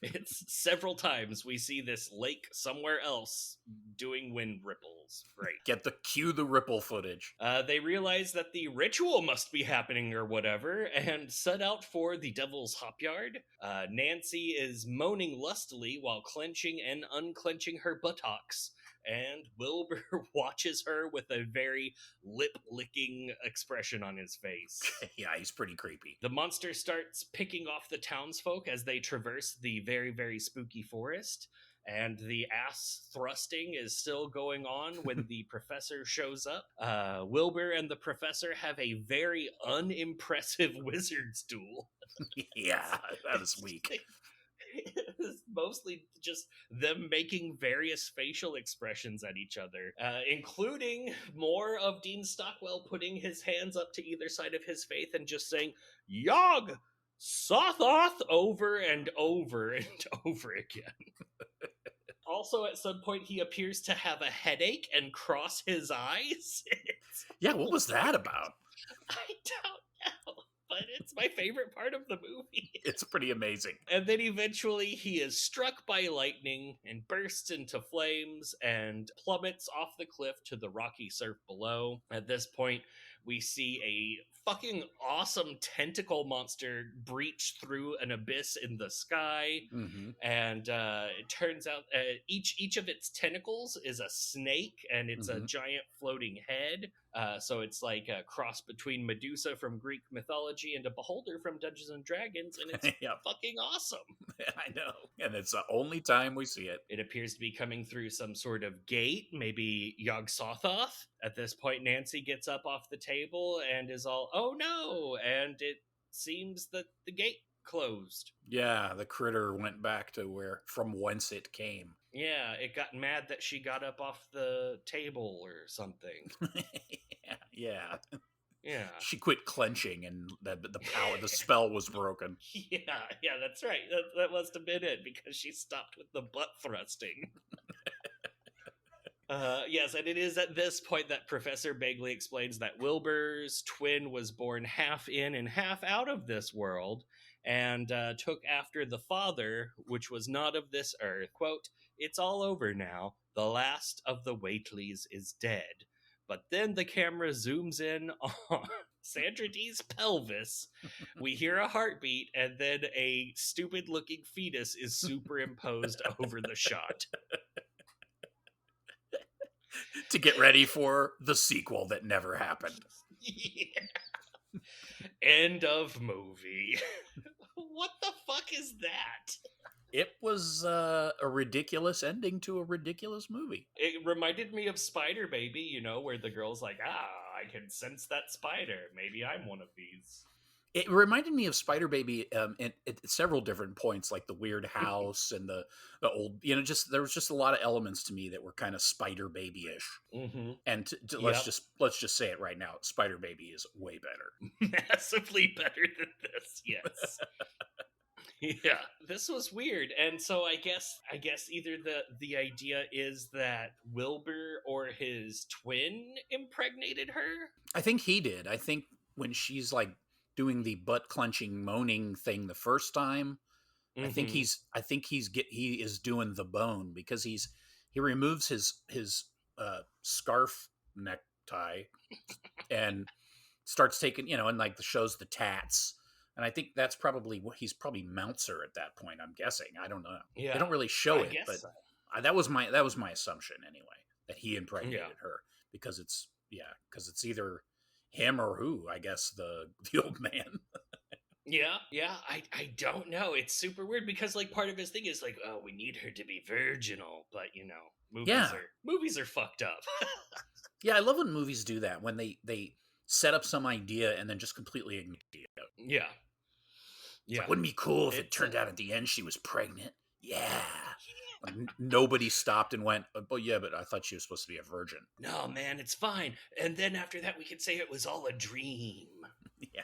It's several times we see this lake somewhere else doing wind ripples. Great. Cue the ripple footage. They realize that the ritual must be happening or whatever and set out for the Devil's Hop Yard. Nancy is moaning lustily while clenching and unclenching her buttocks. And Wilbur watches her with a very lip-licking expression on his face. Yeah, he's pretty creepy. The monster starts picking off the townsfolk as they traverse the very, very spooky forest. and the ass thrusting is still going on when the professor shows up. Wilbur and the professor have a very unimpressive wizard's duel. Yeah, that is weak. It's mostly just them making various facial expressions at each other, including more of Dean Stockwell putting his hands up to either side of his face and just saying, Yog! Sothoth! Over and over and over again. Also, at some point, he appears to have a headache and cross his eyes. Yeah, what was that about? I don't know, but it's my favorite part of the movie. It's pretty amazing. And then eventually he is struck by lightning and bursts into flames and plummets off the cliff to the rocky surf below. At this point, we see a fucking awesome tentacle monster breach through an abyss in the sky. Mm-hmm. And it turns out each of its tentacles is a snake, and it's a giant floating head. So it's like a cross between Medusa from Greek mythology and a beholder from Dungeons and Dragons, and it's fucking awesome. I know. And it's the only time we see it. It appears to be coming through some sort of gate, maybe Yog-Sothoth. At this point, Nancy gets up off the table and is all, oh no! And it seems that the gate closed. Yeah, the critter went back to from whence it came. Yeah, it got mad that she got up off the table or something. Yeah. Yeah. She quit clenching and the spell was broken. Yeah, that's right. That must have been it, because she stopped with the butt thrusting. Yes, and it is at this point that Professor Begley explains that Wilbur's twin was born half in and half out of this world, and took after the father, which was not of this earth. Quote, it's all over now. The last of the Whateleys is dead. But then the camera zooms in on Sandra Dee's pelvis. We hear a heartbeat, and then a stupid-looking fetus is superimposed over the shot. To get ready for the sequel that never happened. Yeah. End of movie. What the fuck is that? It was a ridiculous ending to a ridiculous movie. It reminded me of Spider Baby, where the girl's like, I can sense that spider. Maybe I'm one of these. It reminded me of Spider Baby at several different points, like the weird house and the old, there was just a lot of elements to me that were kind of Spider Baby-ish. Mm-hmm. And let's just say it right now, Spider Baby is way better. Massively better than this, yes. Yeah, this was weird. And so I guess either the idea is that Wilbur or his twin impregnated her? I think he did. I think when she's like doing the butt clenching moaning thing the first time, I think he is doing the bone, because he removes his scarf necktie and starts taking, and like shows the tats. And I think that's probably he's probably mounts her at that point. I'm guessing. I don't know. Yeah, they don't really show it, but so. That was my assumption anyway, that he impregnated her, because it's either him or who, I guess the old man. Yeah. I don't know. It's super weird, because like part of his thing is like, oh, we need her to be virginal, but movies are fucked up. Yeah, I love when movies do that, when they set up some idea and then just completely ignore it. Yeah. Yeah. Like, wouldn't it be cool if it turned out at the end she was pregnant? Yeah. Like, nobody stopped and went, oh yeah, but I thought she was supposed to be a virgin. No, man, it's fine. And then after that, we could say it was all a dream. Yeah.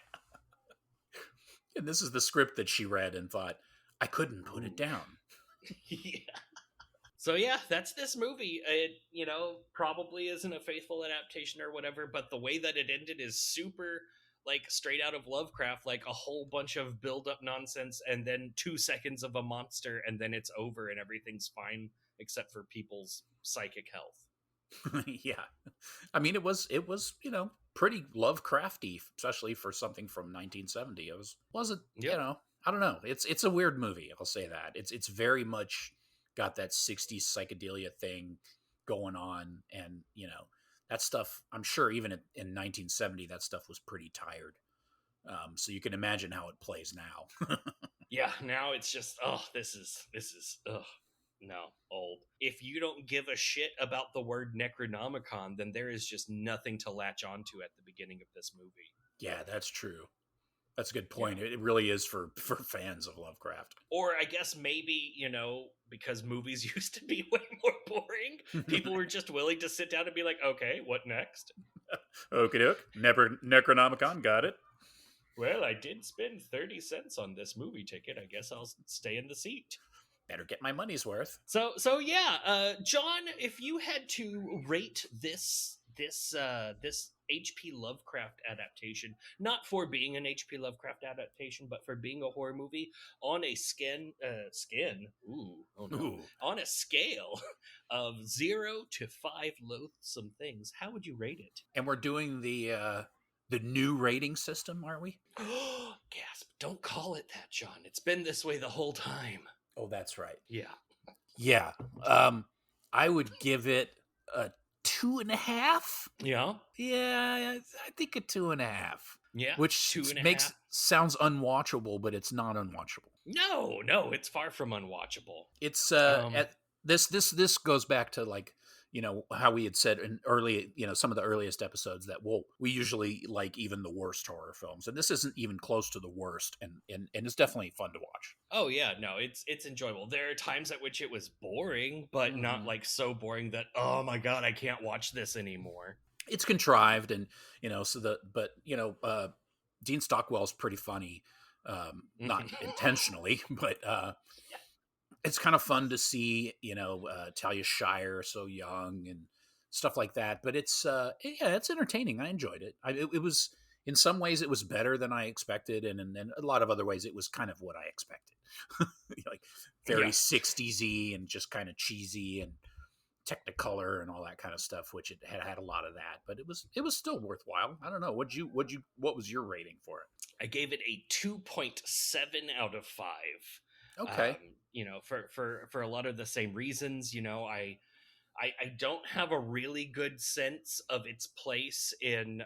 And this is the script that she read and thought, I couldn't put it down. Yeah. So yeah, that's this movie. It, probably isn't a faithful adaptation or whatever, but the way that it ended is super, like, straight out of Lovecraft, like a whole bunch of build-up nonsense, and then 2 seconds of a monster, and then it's over and everything's fine, except for people's psychic health. Yeah. I mean, it was pretty Lovecrafty, especially for something from 1970. It wasn't, I don't know. It's a weird movie, I'll say that. It's very much got that 60s psychedelia thing going on, and that stuff, I'm sure even in 1970 that stuff was pretty tired, so you can imagine how it plays now. Yeah, now it's just this is No, old. If you don't give a shit about the word Necronomicon, then there is just nothing to latch onto at the beginning of this movie. Yeah, that's true. That's a good Yeah. point. It really is for fans of Lovecraft. Or I guess maybe, because movies used to be way more boring, people were just willing to sit down and be like, okay, what next? Okie doke. Necronomicon, got it. Well, I did spend 30 cents on this movie ticket. I guess I'll stay in the seat. Better get my money's worth. So yeah, John, if you had to rate this H.P. Lovecraft adaptation, not for being an H.P. Lovecraft adaptation, but for being a horror movie, on a on a scale of 0 to 5 loathsome things, how would you rate it? And we're doing the new rating system, aren't we? Gasp! Don't call it that, John. It's been this way the whole time. Oh, that's right. Yeah. I would give it a 2.5. Yeah. Yeah, I think a 2.5. Yeah. Which 2.5. sounds unwatchable, but it's not unwatchable. No, it's far from unwatchable. It's this goes back to, like, how we had said in early, some of the earliest episodes that we usually like even the worst horror films, and this isn't even close to the worst, and it's definitely fun to watch. Oh yeah, no, it's enjoyable. There are times at which it was boring, but not like so boring that, oh my god, I can't watch this anymore. It's contrived, and Dean Stockwell's pretty funny, not intentionally, but it's kind of fun to see, Talia Shire so young and stuff like that. But it's entertaining. I enjoyed it. It was, in some ways it was better than I expected, and in a lot of other ways it was kind of what I expected. Like very 60s-y and just kind of cheesy and Technicolor and all that kind of stuff, which it had a lot of that, but it was still worthwhile. I don't know. What was your rating for it? I gave it a 2.7 out of 5. Okay. For a lot of the same reasons, I don't have a really good sense of its place in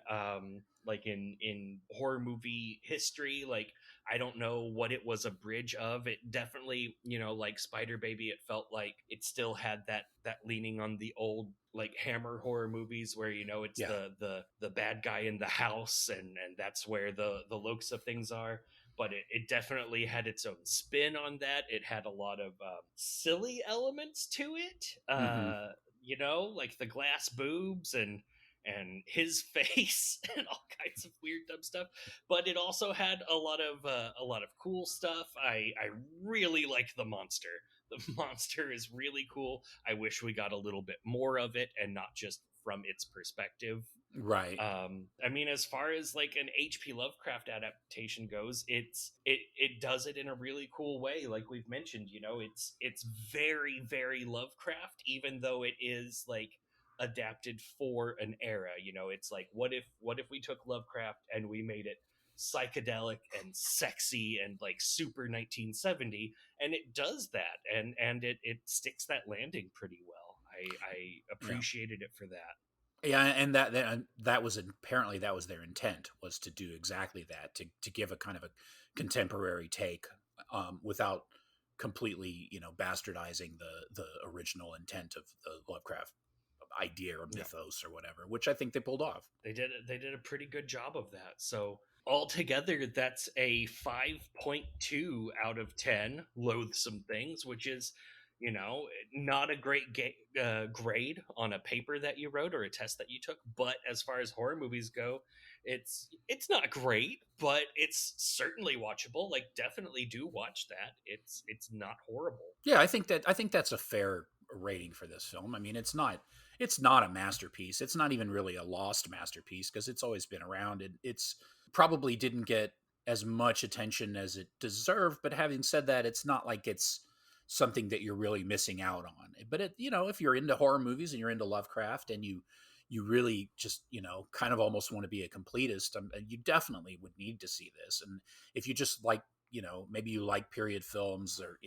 in horror movie history. Like, I don't know what it was a bridge of. It definitely, like Spider Baby, it felt like it still had that leaning on the old, like, Hammer horror movies where, it's the bad guy in the house, and that's where the Loathsome Things are. But it definitely had its own spin on that. It had a lot of silly elements to it, like the glass boobs and his face and all kinds of weird dumb stuff. But it also had a lot of cool stuff. I really liked the monster. The monster is really cool. I wish we got a little bit more of it and not just from its perspective. Right. I mean, as far as like an H.P. Lovecraft adaptation goes, it does it in a really cool way. Like we've mentioned, it's very, very Lovecraft, even though it is like adapted for an era. It's like, what if we took Lovecraft and we made it psychedelic and sexy and like super 1970, and it does that, and it sticks that landing pretty well. I appreciated it for that. Yeah, and that was apparently that was their intent, was to do exactly that, to give a kind of a contemporary take, without completely, bastardizing the original intent of the Lovecraft idea or mythos or whatever, which I think they pulled off. They did a pretty good job of that. So altogether, that's a 5.2 out of 10 Loathsome Things, which is, not a great grade on a paper that you wrote or a test that you took. But as far as horror movies go, it's not great, but it's certainly watchable. Like, definitely do watch that. It's not horrible. Yeah, I think that's a fair rating for this film. I mean, it's not a masterpiece. It's not even really a lost masterpiece, because it's always been around. It's probably didn't get as much attention as it deserved. But having said that, it's not like it's something that you're really missing out on. But if you're into horror movies and you're into Lovecraft, and you really just, kind of almost want to be a completist, you definitely would need to see this. And if you just like, maybe you like period films, or,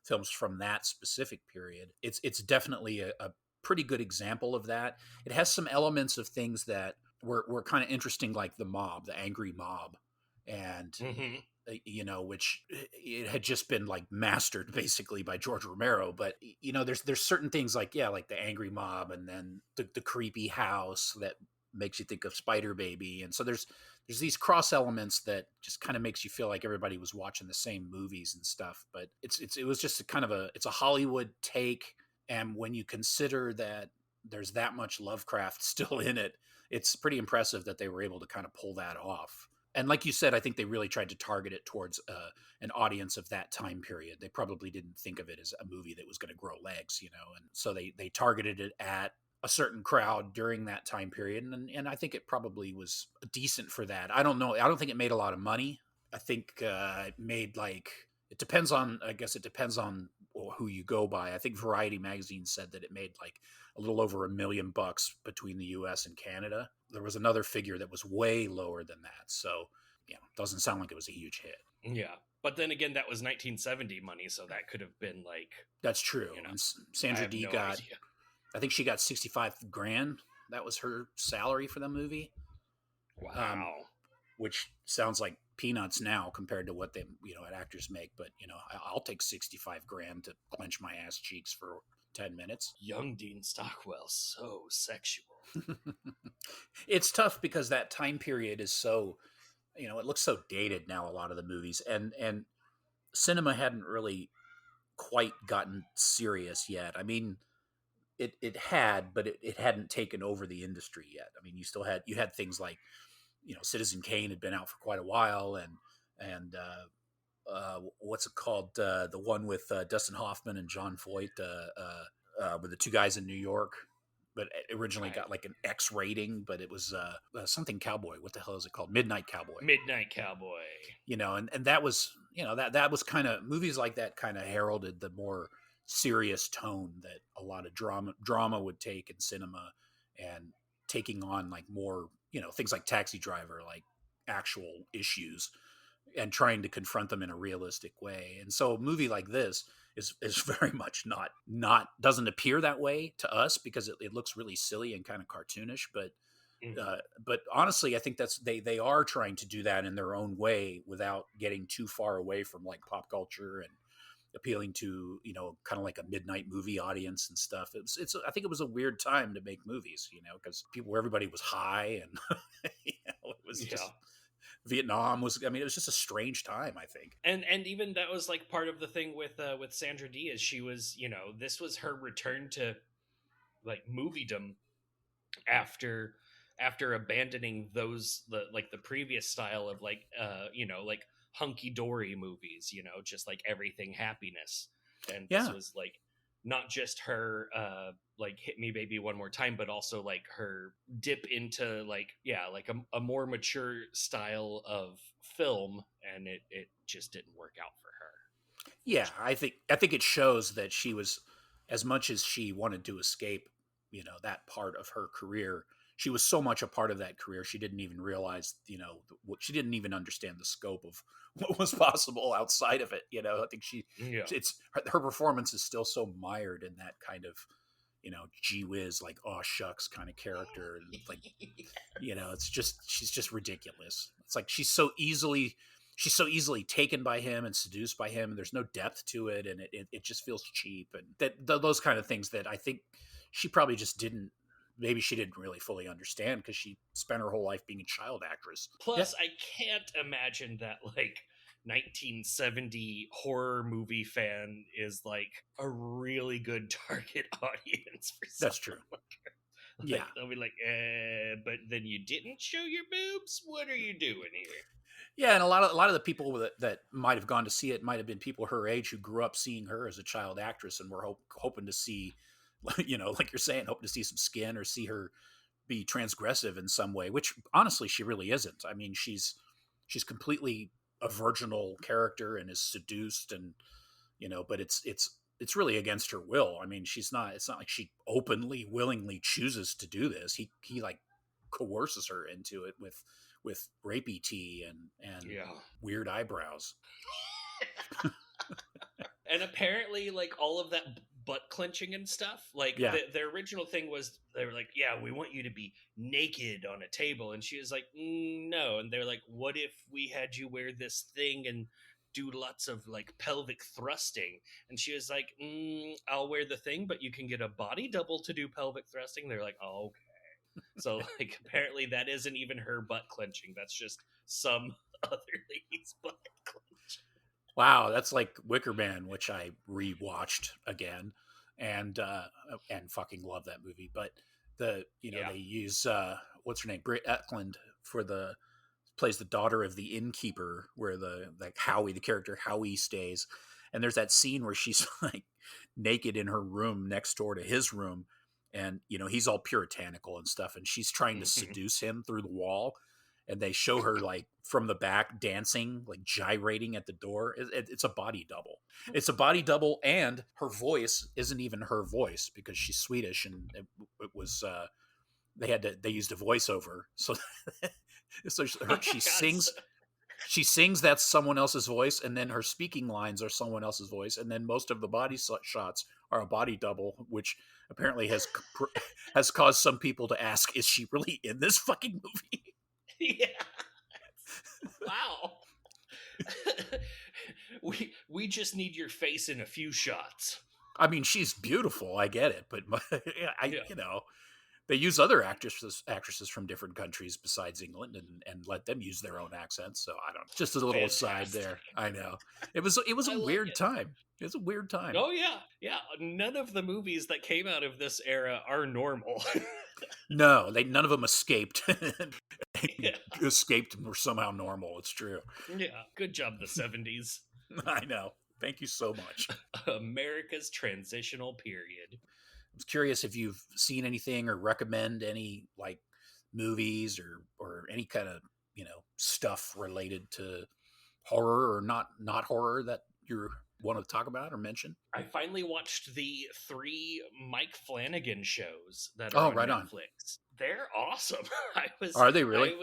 films from that specific period, it's definitely a pretty good example of that. It has some elements of things that were kind of interesting, like the angry mob, and Mm-hmm. which it had just been like mastered basically by George Romero. But there's certain things like like the angry mob, and then the creepy house that makes you think of Spider Baby, and so there's these cross elements that just kind of makes you feel like everybody was watching the same movies and stuff. But it was just it's a Hollywood take, and when you consider that there's that much Lovecraft still in it, it's pretty impressive that they were able to kind of pull that off. And like you said, I think they really tried to target it towards an audience of that time period. They probably didn't think of it as a movie that was going to grow legs, and so they targeted it at a certain crowd during that time period, and I think it probably was decent for that. I don't know. I don't think it made a lot of money. I think it made it depends on. I guess it depends on who you go by. I think Variety magazine said that it made a little over $1 million between the U.S. and Canada. There was another figure that was way lower than that. So, it doesn't sound like it was a huge hit. Yeah. But then again, that was 1970 money, so that could have been That's true. And Sandra Dee got, I think she got $65,000. That was her salary for the movie. Wow. Which sounds like peanuts now compared to what they, actors make. But, I'll take $65,000 to clench my ass cheeks for 10 minutes. Young Dean Stockwell, so sexual. It's tough because that time period is so, it looks so dated now, a lot of the movies, and cinema hadn't really quite gotten serious yet. I mean, it had, but it hadn't taken over the industry yet. I mean, you had things like, Citizen Kane had been out for quite a while, and what's it called? The one with Dustin Hoffman and John Voight, with the two guys in New York, but it originally got an X rating, but it was something cowboy. What the hell is it called? Midnight Cowboy. Midnight Cowboy. And that was, that was kind of, movies like that kind of heralded the more serious tone that a lot of drama would take in cinema, and taking on more, things like Taxi Driver, like actual issues, and trying to confront them in a realistic way. And so a movie like this is very much not doesn't appear that way to us because it looks really silly and kind of cartoonish. But honestly, I think they are trying to do that in their own way without getting too far away from pop culture and appealing to kind of like a midnight movie audience and stuff. I think it was a weird time to make movies, because everybody was high, and it was just Vietnam was, it was just a strange time, I think. And even that was part of the thing with Sandra Dee, is she was, this was her return to moviedom after abandoning the previous style of hunky-dory movies, just everything happiness. And this was not just her hit me baby one more time, but also her dip into a more mature style of film, and it just didn't work out for her. Yeah, I think it shows that she was, as much as she wanted to escape that part of her career, she was so much a part of that career, she didn't even realize, she didn't even understand the scope of what was possible outside of it. I think her performance is still so mired in that kind of, gee whiz, aw shucks kind of character. And it's just, she's just ridiculous. It's she's so easily taken by him and seduced by him, and there's no depth to it. And it just feels cheap, and those kind of things that I think she probably just didn't, maybe she didn't really fully understand because she spent her whole life being a child actress. Plus, I can't imagine that 1970 horror movie fan is a really good target audience for something. That's true. Yeah, they'll be but then you didn't show your boobs. What are you doing here? Yeah, and a lot of the people that might have gone to see it might have been people her age who grew up seeing her as a child actress and were hoping to see, like you're saying, hoping to see some skin or see her be transgressive in some way, which honestly she really isn't. I mean, she's completely a virginal character and is seduced, and but it's really against her will. I mean, it's not like she openly, willingly chooses to do this. He coerces her into it with rapey tea and weird eyebrows. And apparently all of that butt clenching and stuff. Like Yeah. their original thing was they were like, yeah, we want you to be naked on a table, and she was like, no. And they're like, what if we had you wear this thing and do lots of like pelvic thrusting? And she was like, I'll wear the thing, but you can get a body double to do pelvic thrusting. They're like, oh, okay. So like apparently that isn't even her butt clenching. That's just some other lady's butt clenching. Wow, that's like Wicker Man, which I rewatched again, and fucking love that movie. But Yeah. they use what's her name, Britt Eklund, for the plays the daughter of the innkeeper, where the Howie, the character Howie, stays. And there's that scene where she's like naked in her room next door to his room, and he's all puritanical and stuff, and she's trying to seduce him through the wall, and they show her like from the back dancing, like gyrating at the door. It's a body double. It's a body double, and her voice isn't even her voice because she's Swedish, and it was they used a voiceover, so she sings. She sings, that's someone else's voice, and then her speaking lines are someone else's voice, and then most of the body shots are a body double, which apparently has caused some people to ask, is she really in this fucking movie? Yeah. Wow. we just need your face in a few shots. I mean, she's beautiful, I get it, but they use other actresses from different countries besides England and let them use their own accents. So I don't. Just a little aside there. I know it was a weird time. It was a weird time. Oh yeah. None of the movies that came out of this era are normal. No, none of them escaped. Escaped and were somehow normal. It's true. Yeah, good job, the 70s. I know. Thank you so much. America's transitional period. I was curious if you've seen anything or recommend any like movies or any kind of stuff related to horror or not horror that you want to talk about or mention. I finally watched the 3 Mike Flanagan shows that are on Netflix. They're awesome. Are they really?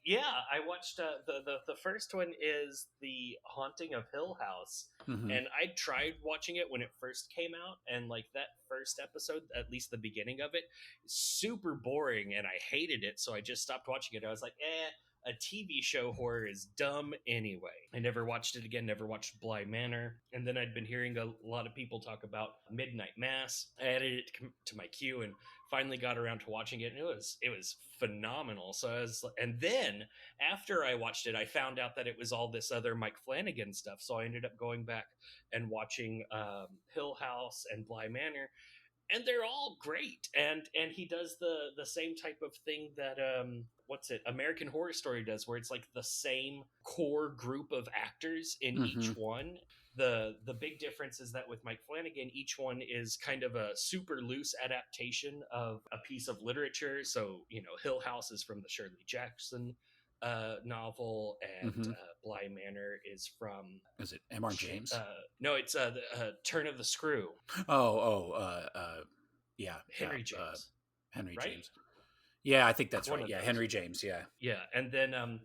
I watched the first one is The Haunting of Hill House, and I tried watching it when it first came out, and like that first episode, at least the beginning of it, super boring, and I hated it, so I just stopped watching it. I was like, a TV show horror is dumb anyway. I never watched it again, never watched Bly Manor. And then I'd been hearing a lot of people talk about Midnight Mass. I added it to my queue and finally got around to watching it. And it was phenomenal. And then after I watched it, I found out that it was all this other Mike Flanagan stuff. So I ended up going back and watching Hill House and Bly Manor. And they're all great, and he does the same type of thing that American Horror Story does, where it's like the same core group of actors in each one. The big difference is that with Mike Flanagan, each one is kind of a super loose adaptation of a piece of literature. So Hill House is from the Shirley Jackson novel, and Bly Manor is from... Is it M.R. James? No, it's the Turn of the Screw. Yeah. Henry James. Henry James. Yeah, I think that's right. Yeah, Henry James, yeah. Yeah, and then,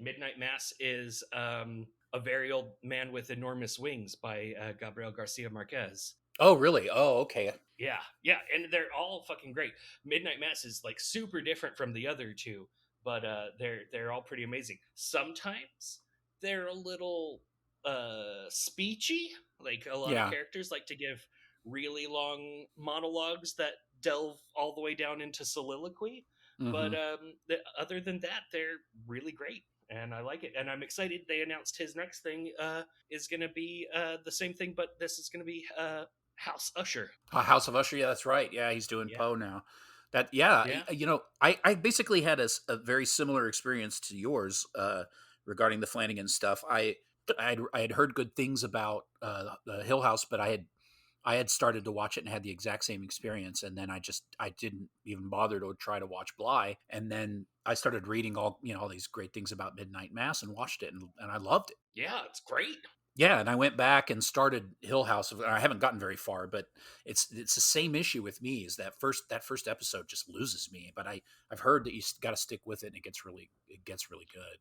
Midnight Mass is A Very Old Man with Enormous Wings by Gabriel Garcia Marquez. Oh, really? Oh, okay. Yeah, and they're all fucking great. Midnight Mass is, like, super different from the other two, but they're all pretty amazing. Sometimes they're a little speechy. Like, a lot of characters like to give really long monologues that delve all the way down into soliloquy. But other than that, they're really great. And I like it. And I'm excited they announced his next thing is going to be the same thing, but this is going to be House Usher. House of Usher, yeah, that's right. Yeah, he's doing Poe now. I basically had a very similar experience to yours regarding the Flanagan stuff. I had heard good things about the Hill House, but I had started to watch it and had the exact same experience, and then I didn't even bother to try to watch Bly, and then I started reading all these great things about Midnight Mass and watched it, and I loved it. Yeah, it's great. Yeah, and I went back and started Hill House. I haven't gotten very far, but it's the same issue with me. Is that first episode just loses me? But I've heard that you got to stick with it, and it gets really good.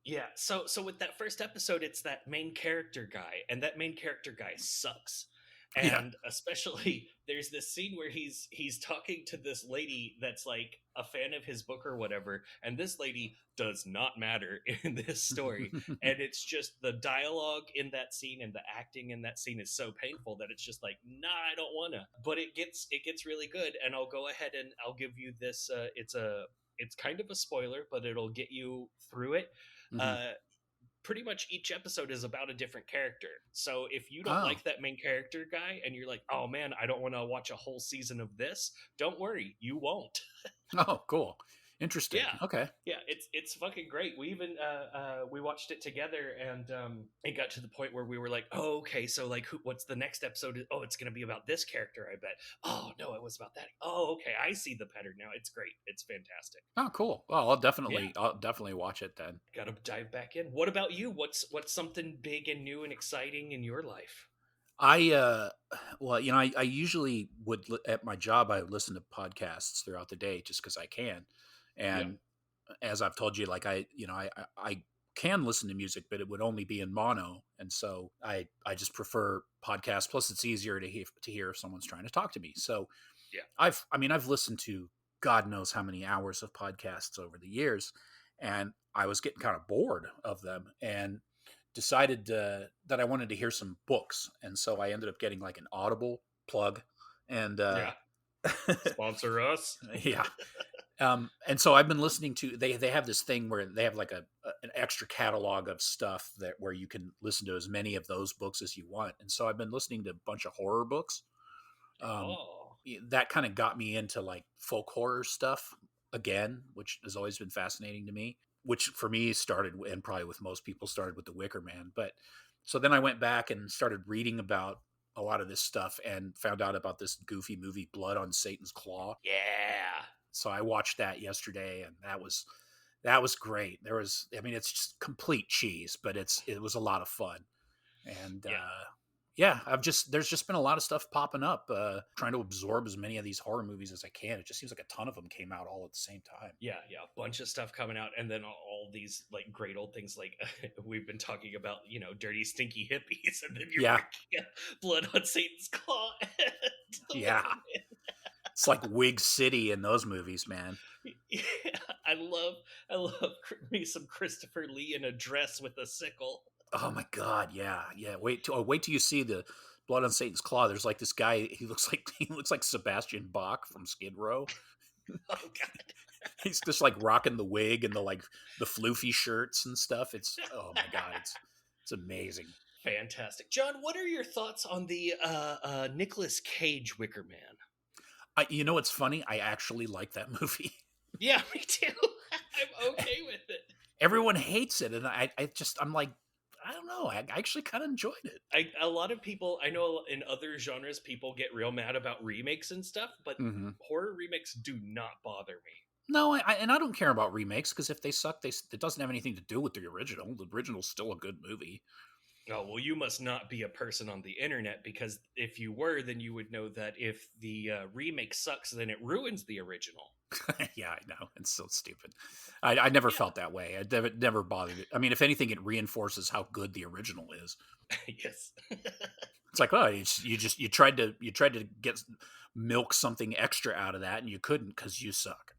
Yeah. So with that first episode, it's that main character guy, and that main character guy sucks. Yeah. And especially there's this scene where he's talking to this lady that's like a fan of his book or whatever, and this lady does not matter in this story. And it's just the dialogue in that scene and the acting in that scene is so painful that it's just like, nah, I don't wanna. But it gets really good, and I'll go ahead and I'll give you this. It's kind of a spoiler, but it'll get you through it. Mm-hmm. Uh, Pretty much each episode is about a different character. So if you don't Oh. like that main character guy and you're like, oh man, I don't want to watch a whole season of this, don't worry, you won't. Oh, cool. Interesting. Yeah. Okay. Yeah, it's fucking great. We even we watched it together, and it got to the point where we were like, oh, okay, so like what's the next episode? Oh, it's gonna be about this character, I bet. Oh no, it was about that. Oh, okay, I see the pattern now. It's great. It's fantastic. Oh, cool. Well, I'll definitely watch it then. Gotta dive back in. What about you? What's something big and new and exciting in your life? Well, I usually at my job, I listen to podcasts throughout the day just because I can. Yeah. And as I've told you, like I can listen to music, but it would only be in mono. And so I just prefer podcasts. Plus it's easier to hear if someone's trying to talk to me. So Yeah. I've listened to God knows how many hours of podcasts over the years, and I was getting kind of bored of them and decided that I wanted to hear some books. And so I ended up getting like an Audible plug, and Yeah. Sponsor us. yeah. And so I've been listening to they have this thing where they have like an extra catalog of stuff where you can listen to as many of those books as you want. And so I've been listening to a bunch of horror books. Oh. That kind of got me into like folk horror stuff again, which has always been fascinating to me, which for me started, and probably with most people, started with The Wicker Man. But so then I went back and started reading about a lot of this stuff and found out about this goofy movie, Blood on Satan's Claw. Yeah. So I watched that yesterday, and that was great. It's just complete cheese, but it was a lot of fun. And yeah, there's just been a lot of stuff popping up, trying to absorb as many of these horror movies as I can. It just seems like a ton of them came out all at the same time. Yeah, a bunch of stuff coming out, and then all these like great old things like we've been talking about, dirty, stinky hippies, and then you're Blood on Satan's Claw. Yeah, it's like Wig City in those movies, man. Yeah, I love me some Christopher Lee in a dress with a sickle. Oh my God, yeah. Wait till you see the Blood on Satan's Claw. There's like this guy. He looks like Sebastian Bach from Skid Row. Oh God. He's just like rocking the wig and the floofy shirts and stuff. Oh my God, it's amazing. Fantastic. John, what are your thoughts on the Nicolas Cage Wicker Man? It's funny. I actually like that movie. Yeah, me too. I'm okay with it. Everyone hates it, and I'm like, I don't know. I actually kind of enjoyed it. A lot of people, I know in other genres, people get real mad about remakes and stuff, but horror remakes do not bother me. No, I don't care about remakes, because if they suck, it doesn't have anything to do with the original. The original's still a good movie. Oh, well, you must not be a person on the internet, because if you were, then you would know that if the remake sucks, then it ruins the original. Yeah, I know. It's so stupid. I never felt that way. It never bothered it. I mean, if anything, it reinforces how good the original is. Yes. It's like, oh, you tried to get milk something extra out of that, and you couldn't because you suck.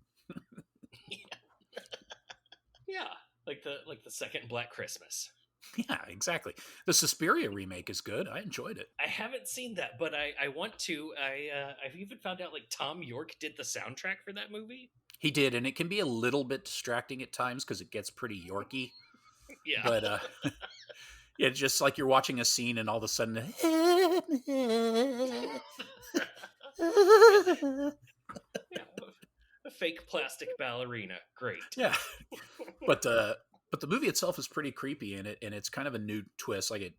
Yeah, like the second Black Christmas. Yeah, exactly. The Suspiria remake is good. I enjoyed it. I haven't seen that, but I want to. I've even found out like Tom York did the soundtrack for that movie. He did, and it can be a little bit distracting at times because it gets pretty Yorky. Yeah. But yeah, just like you're watching a scene and all of a sudden Yeah, a fake plastic ballerina. Great. Yeah. But the movie itself is pretty creepy in it, and it's kind of a new twist. Like it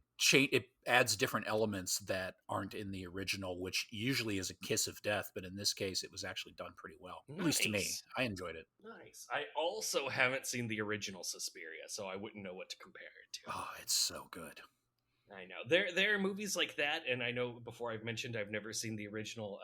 adds different elements that aren't in the original, which usually is a kiss of death, but in this case it was actually done pretty well. Nice. At least to me. I enjoyed it. Nice. I also haven't seen the original Suspiria, so I wouldn't know what to compare it to. Oh, it's so good. I know. There are movies like that, and I know before I've mentioned I've never seen the original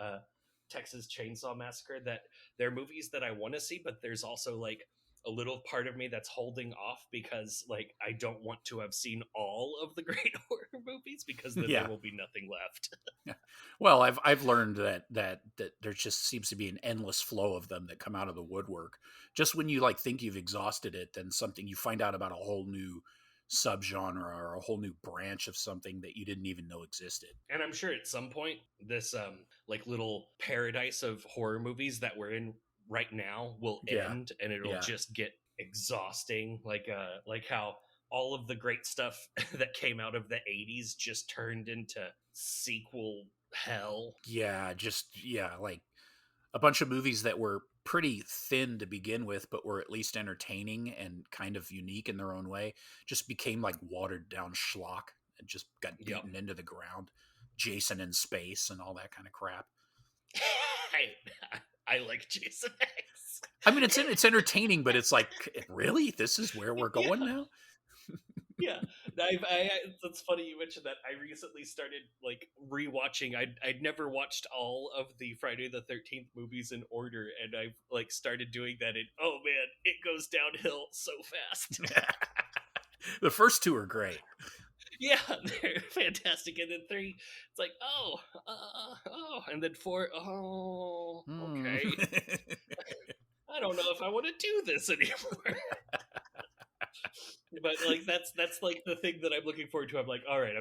Texas Chainsaw Massacre, that there are movies that I want to see, but there's also like a little part of me that's holding off because like I don't want to have seen all of the great horror movies because then there will be nothing left. Yeah. Well, I've learned that there just seems to be an endless flow of them that come out of the woodwork. Just when you like think you've exhausted it, then something you find out about a whole new subgenre or a whole new branch of something that you didn't even know existed. And I'm sure at some point this like little paradise of horror movies that we're in right now will end and it'll just get exhausting like how all of the great stuff that came out of the 80s just turned into sequel hell. Like a bunch of movies that were pretty thin to begin with, but were at least entertaining and kind of unique in their own way, just became like watered down schlock and just got beaten into the ground. Jason in space and all that kind of crap. I like Jason X. I mean, it's entertaining, but it's like, really? This is where we're going now? Yeah, it's funny you mentioned that. I recently started like rewatching. I'd never watched all of the Friday the 13th movies in order, and I've like started doing that. And oh man, it goes downhill so fast. The first two are great. Yeah, they're fantastic, and then 3, it's like oh, and then 4, okay. I don't know if I want to do this anymore. But like that's like the thing that I'm looking forward to. I'm like, all right,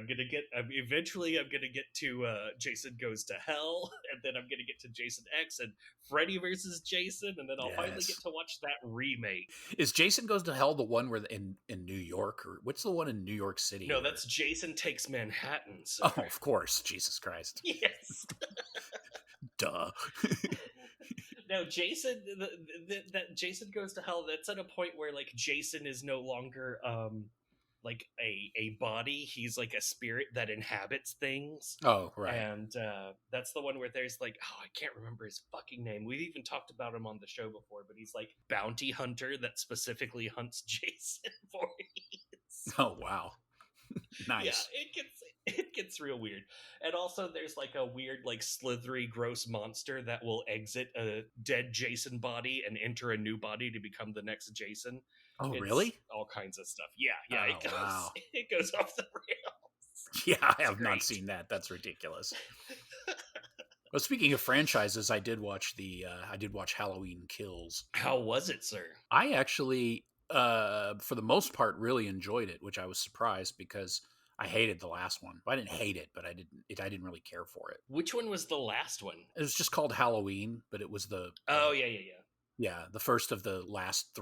eventually I'm gonna get to Jason Goes to Hell, and then I'm gonna get to Jason X and Freddy versus Jason, and then I'll finally get to watch that remake. Is Jason Goes to Hell the one where in New York, or what's the one in New York City? No, that's Jason Takes Manhattan. Sir. Oh, of course, Jesus Christ. Yes. Duh. Now, Jason, that Jason Goes to Hell, that's at a point where, like, Jason is no longer, like, a body. He's, like, a spirit that inhabits things. Oh, right. And that's the one where there's, like, I can't remember his fucking name. We've even talked about him on the show before, but he's, like, bounty hunter that specifically hunts Jason Voorhees. Oh, wow. Nice. Yeah, it gets real weird. And also there's like a weird like slithery gross monster that will exit a dead Jason body and enter a new body to become the next Jason. Oh, really? All kinds of stuff. Yeah, wow. It goes off the rails. Yeah, I have not seen that. That's ridiculous. Well, speaking of franchises, I did watch Halloween Kills. How was it, sir? I actually for the most part really enjoyed it, which I was surprised because I hated the last one. I didn't hate it, but I didn't really care for it. Which one was the last one? It was just called Halloween, but it was the the first of the last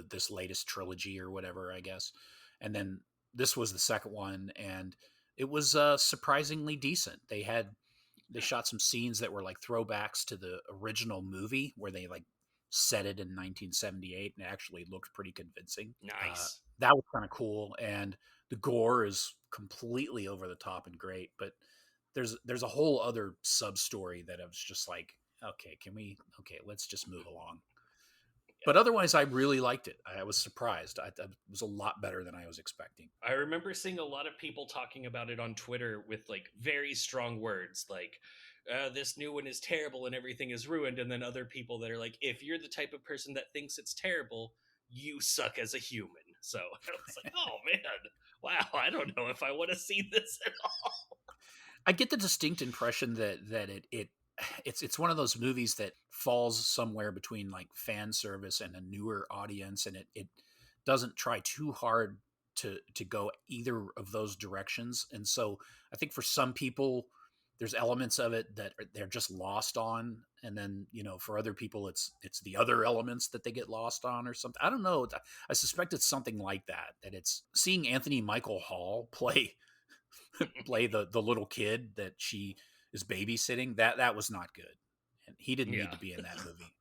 this latest trilogy or whatever, I guess. And then this was the second one, and it was surprisingly decent. They shot some scenes that were like throwbacks to the original movie where they like set it in 1978 and it actually looked pretty convincing. Nice. That was kind of cool, and the gore is completely over the top and great, but there's a whole other sub story that I was just like, okay, let's just move along. But otherwise, I really liked it. I was surprised. It was a lot better than I was expecting. I remember seeing a lot of people talking about it on Twitter with like very strong words, like this new one is terrible and everything is ruined. And then other people that are like, if you're the type of person that thinks it's terrible, you suck as a human. So I was like, oh man, wow, I don't know if I want to see this at all. I get the distinct impression that it's one of those movies that falls somewhere between like fan service and a newer audience, and it doesn't try too hard to go either of those directions. And so I think for some people there's elements of it that they're just lost on, and then for other people it's the other elements that they get lost on or something. I don't know. I suspect it's something like that it's seeing Anthony Michael Hall play the little kid that she is babysitting. That was not good, and he didn't need to be in that movie.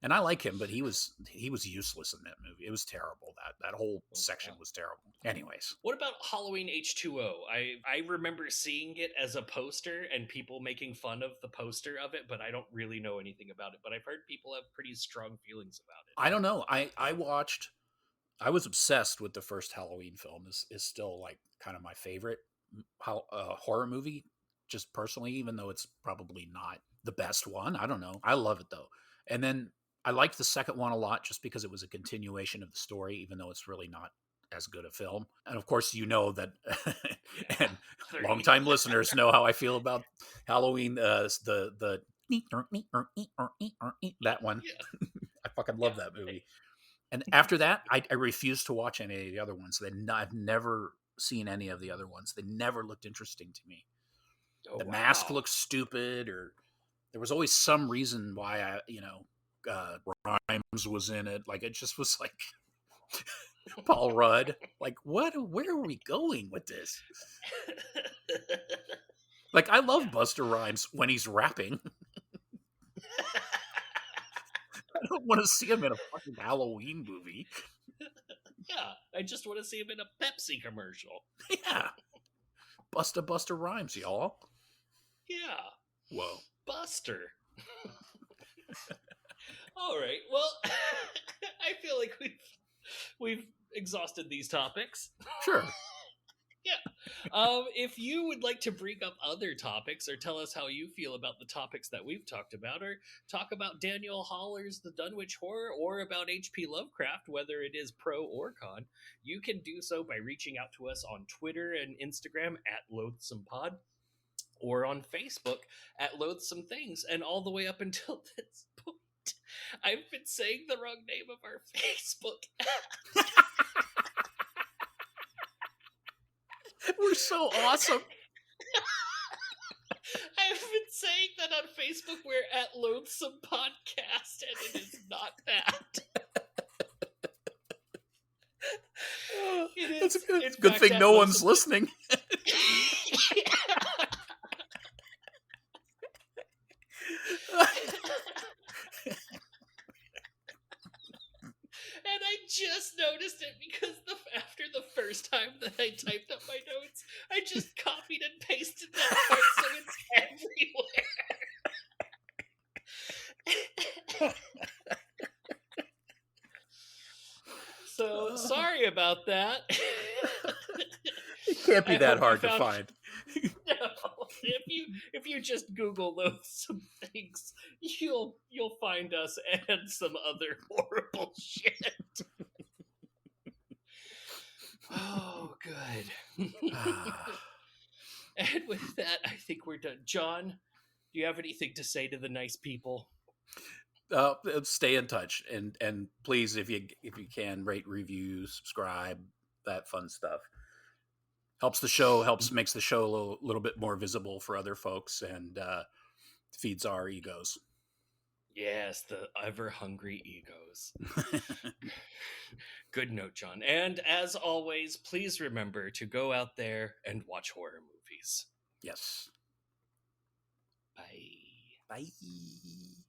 And I like him, but he was useless in that movie. It was terrible. That whole section was terrible. Anyways, what about Halloween H2O? I remember seeing it as a poster and people making fun of the poster of it, but I don't really know anything about it. But I've heard people have pretty strong feelings about it. I don't know. I was obsessed with the first Halloween film. Is still like kind of my favorite horror movie, just personally, even though it's probably not the best one. I don't know. I love it though. And then I liked the second one a lot just because it was a continuation of the story, even though it's really not as good a film. And of course, you know that, and longtime listeners know how I feel about Halloween. The that one. Yeah. I fucking love that movie. And after that, I refused to watch any of the other ones. I've never seen any of the other ones. They never looked interesting to me. Oh, The wow. mask looked stupid, or there was always some reason why Rhymes was in it. Like, it just was like Paul Rudd. Like, what? Where are we going with this? Like, I love Buster Rhymes when he's rapping. I don't want to see him in a fucking Halloween movie. Yeah, I just want to see him in a Pepsi commercial. Yeah. Buster Rhymes, y'all. Yeah. Whoa. Buster. All right. Well, I feel like we've exhausted these topics. Sure. Yeah. If you would like to bring up other topics or tell us how you feel about the topics that we've talked about, or talk about Daniel Haller's The Dunwich Horror, or about H.P. Lovecraft, whether it is pro or con, you can do so by reaching out to us on Twitter and Instagram at Loathsome Pod, or on Facebook at Loathsome Things. And all the way up until this point, I've been saying the wrong name of our Facebook. We're so awesome. I've been saying that on Facebook we're at Loathsome Podcast, and it is not that. It's a good thing no one's listening. And I just noticed it because after the first time that I typed up my notes, I just copied and pasted that part so it's everywhere. So, sorry about that. It can't be that hard to find. No, if you just Google Loathsome Things, you'll find us and some other horrible shit. Oh, good. And with that, I think we're done. John, do you have anything to say to the nice people? Stay in touch, and please, if you can, rate, review, subscribe, that fun stuff. Helps the show, makes the show a little bit more visible for other folks, and feeds our egos. Yes, the ever-hungry egos. Good note, John. And as always, please remember to go out there and watch horror movies. Yes. Bye. Bye.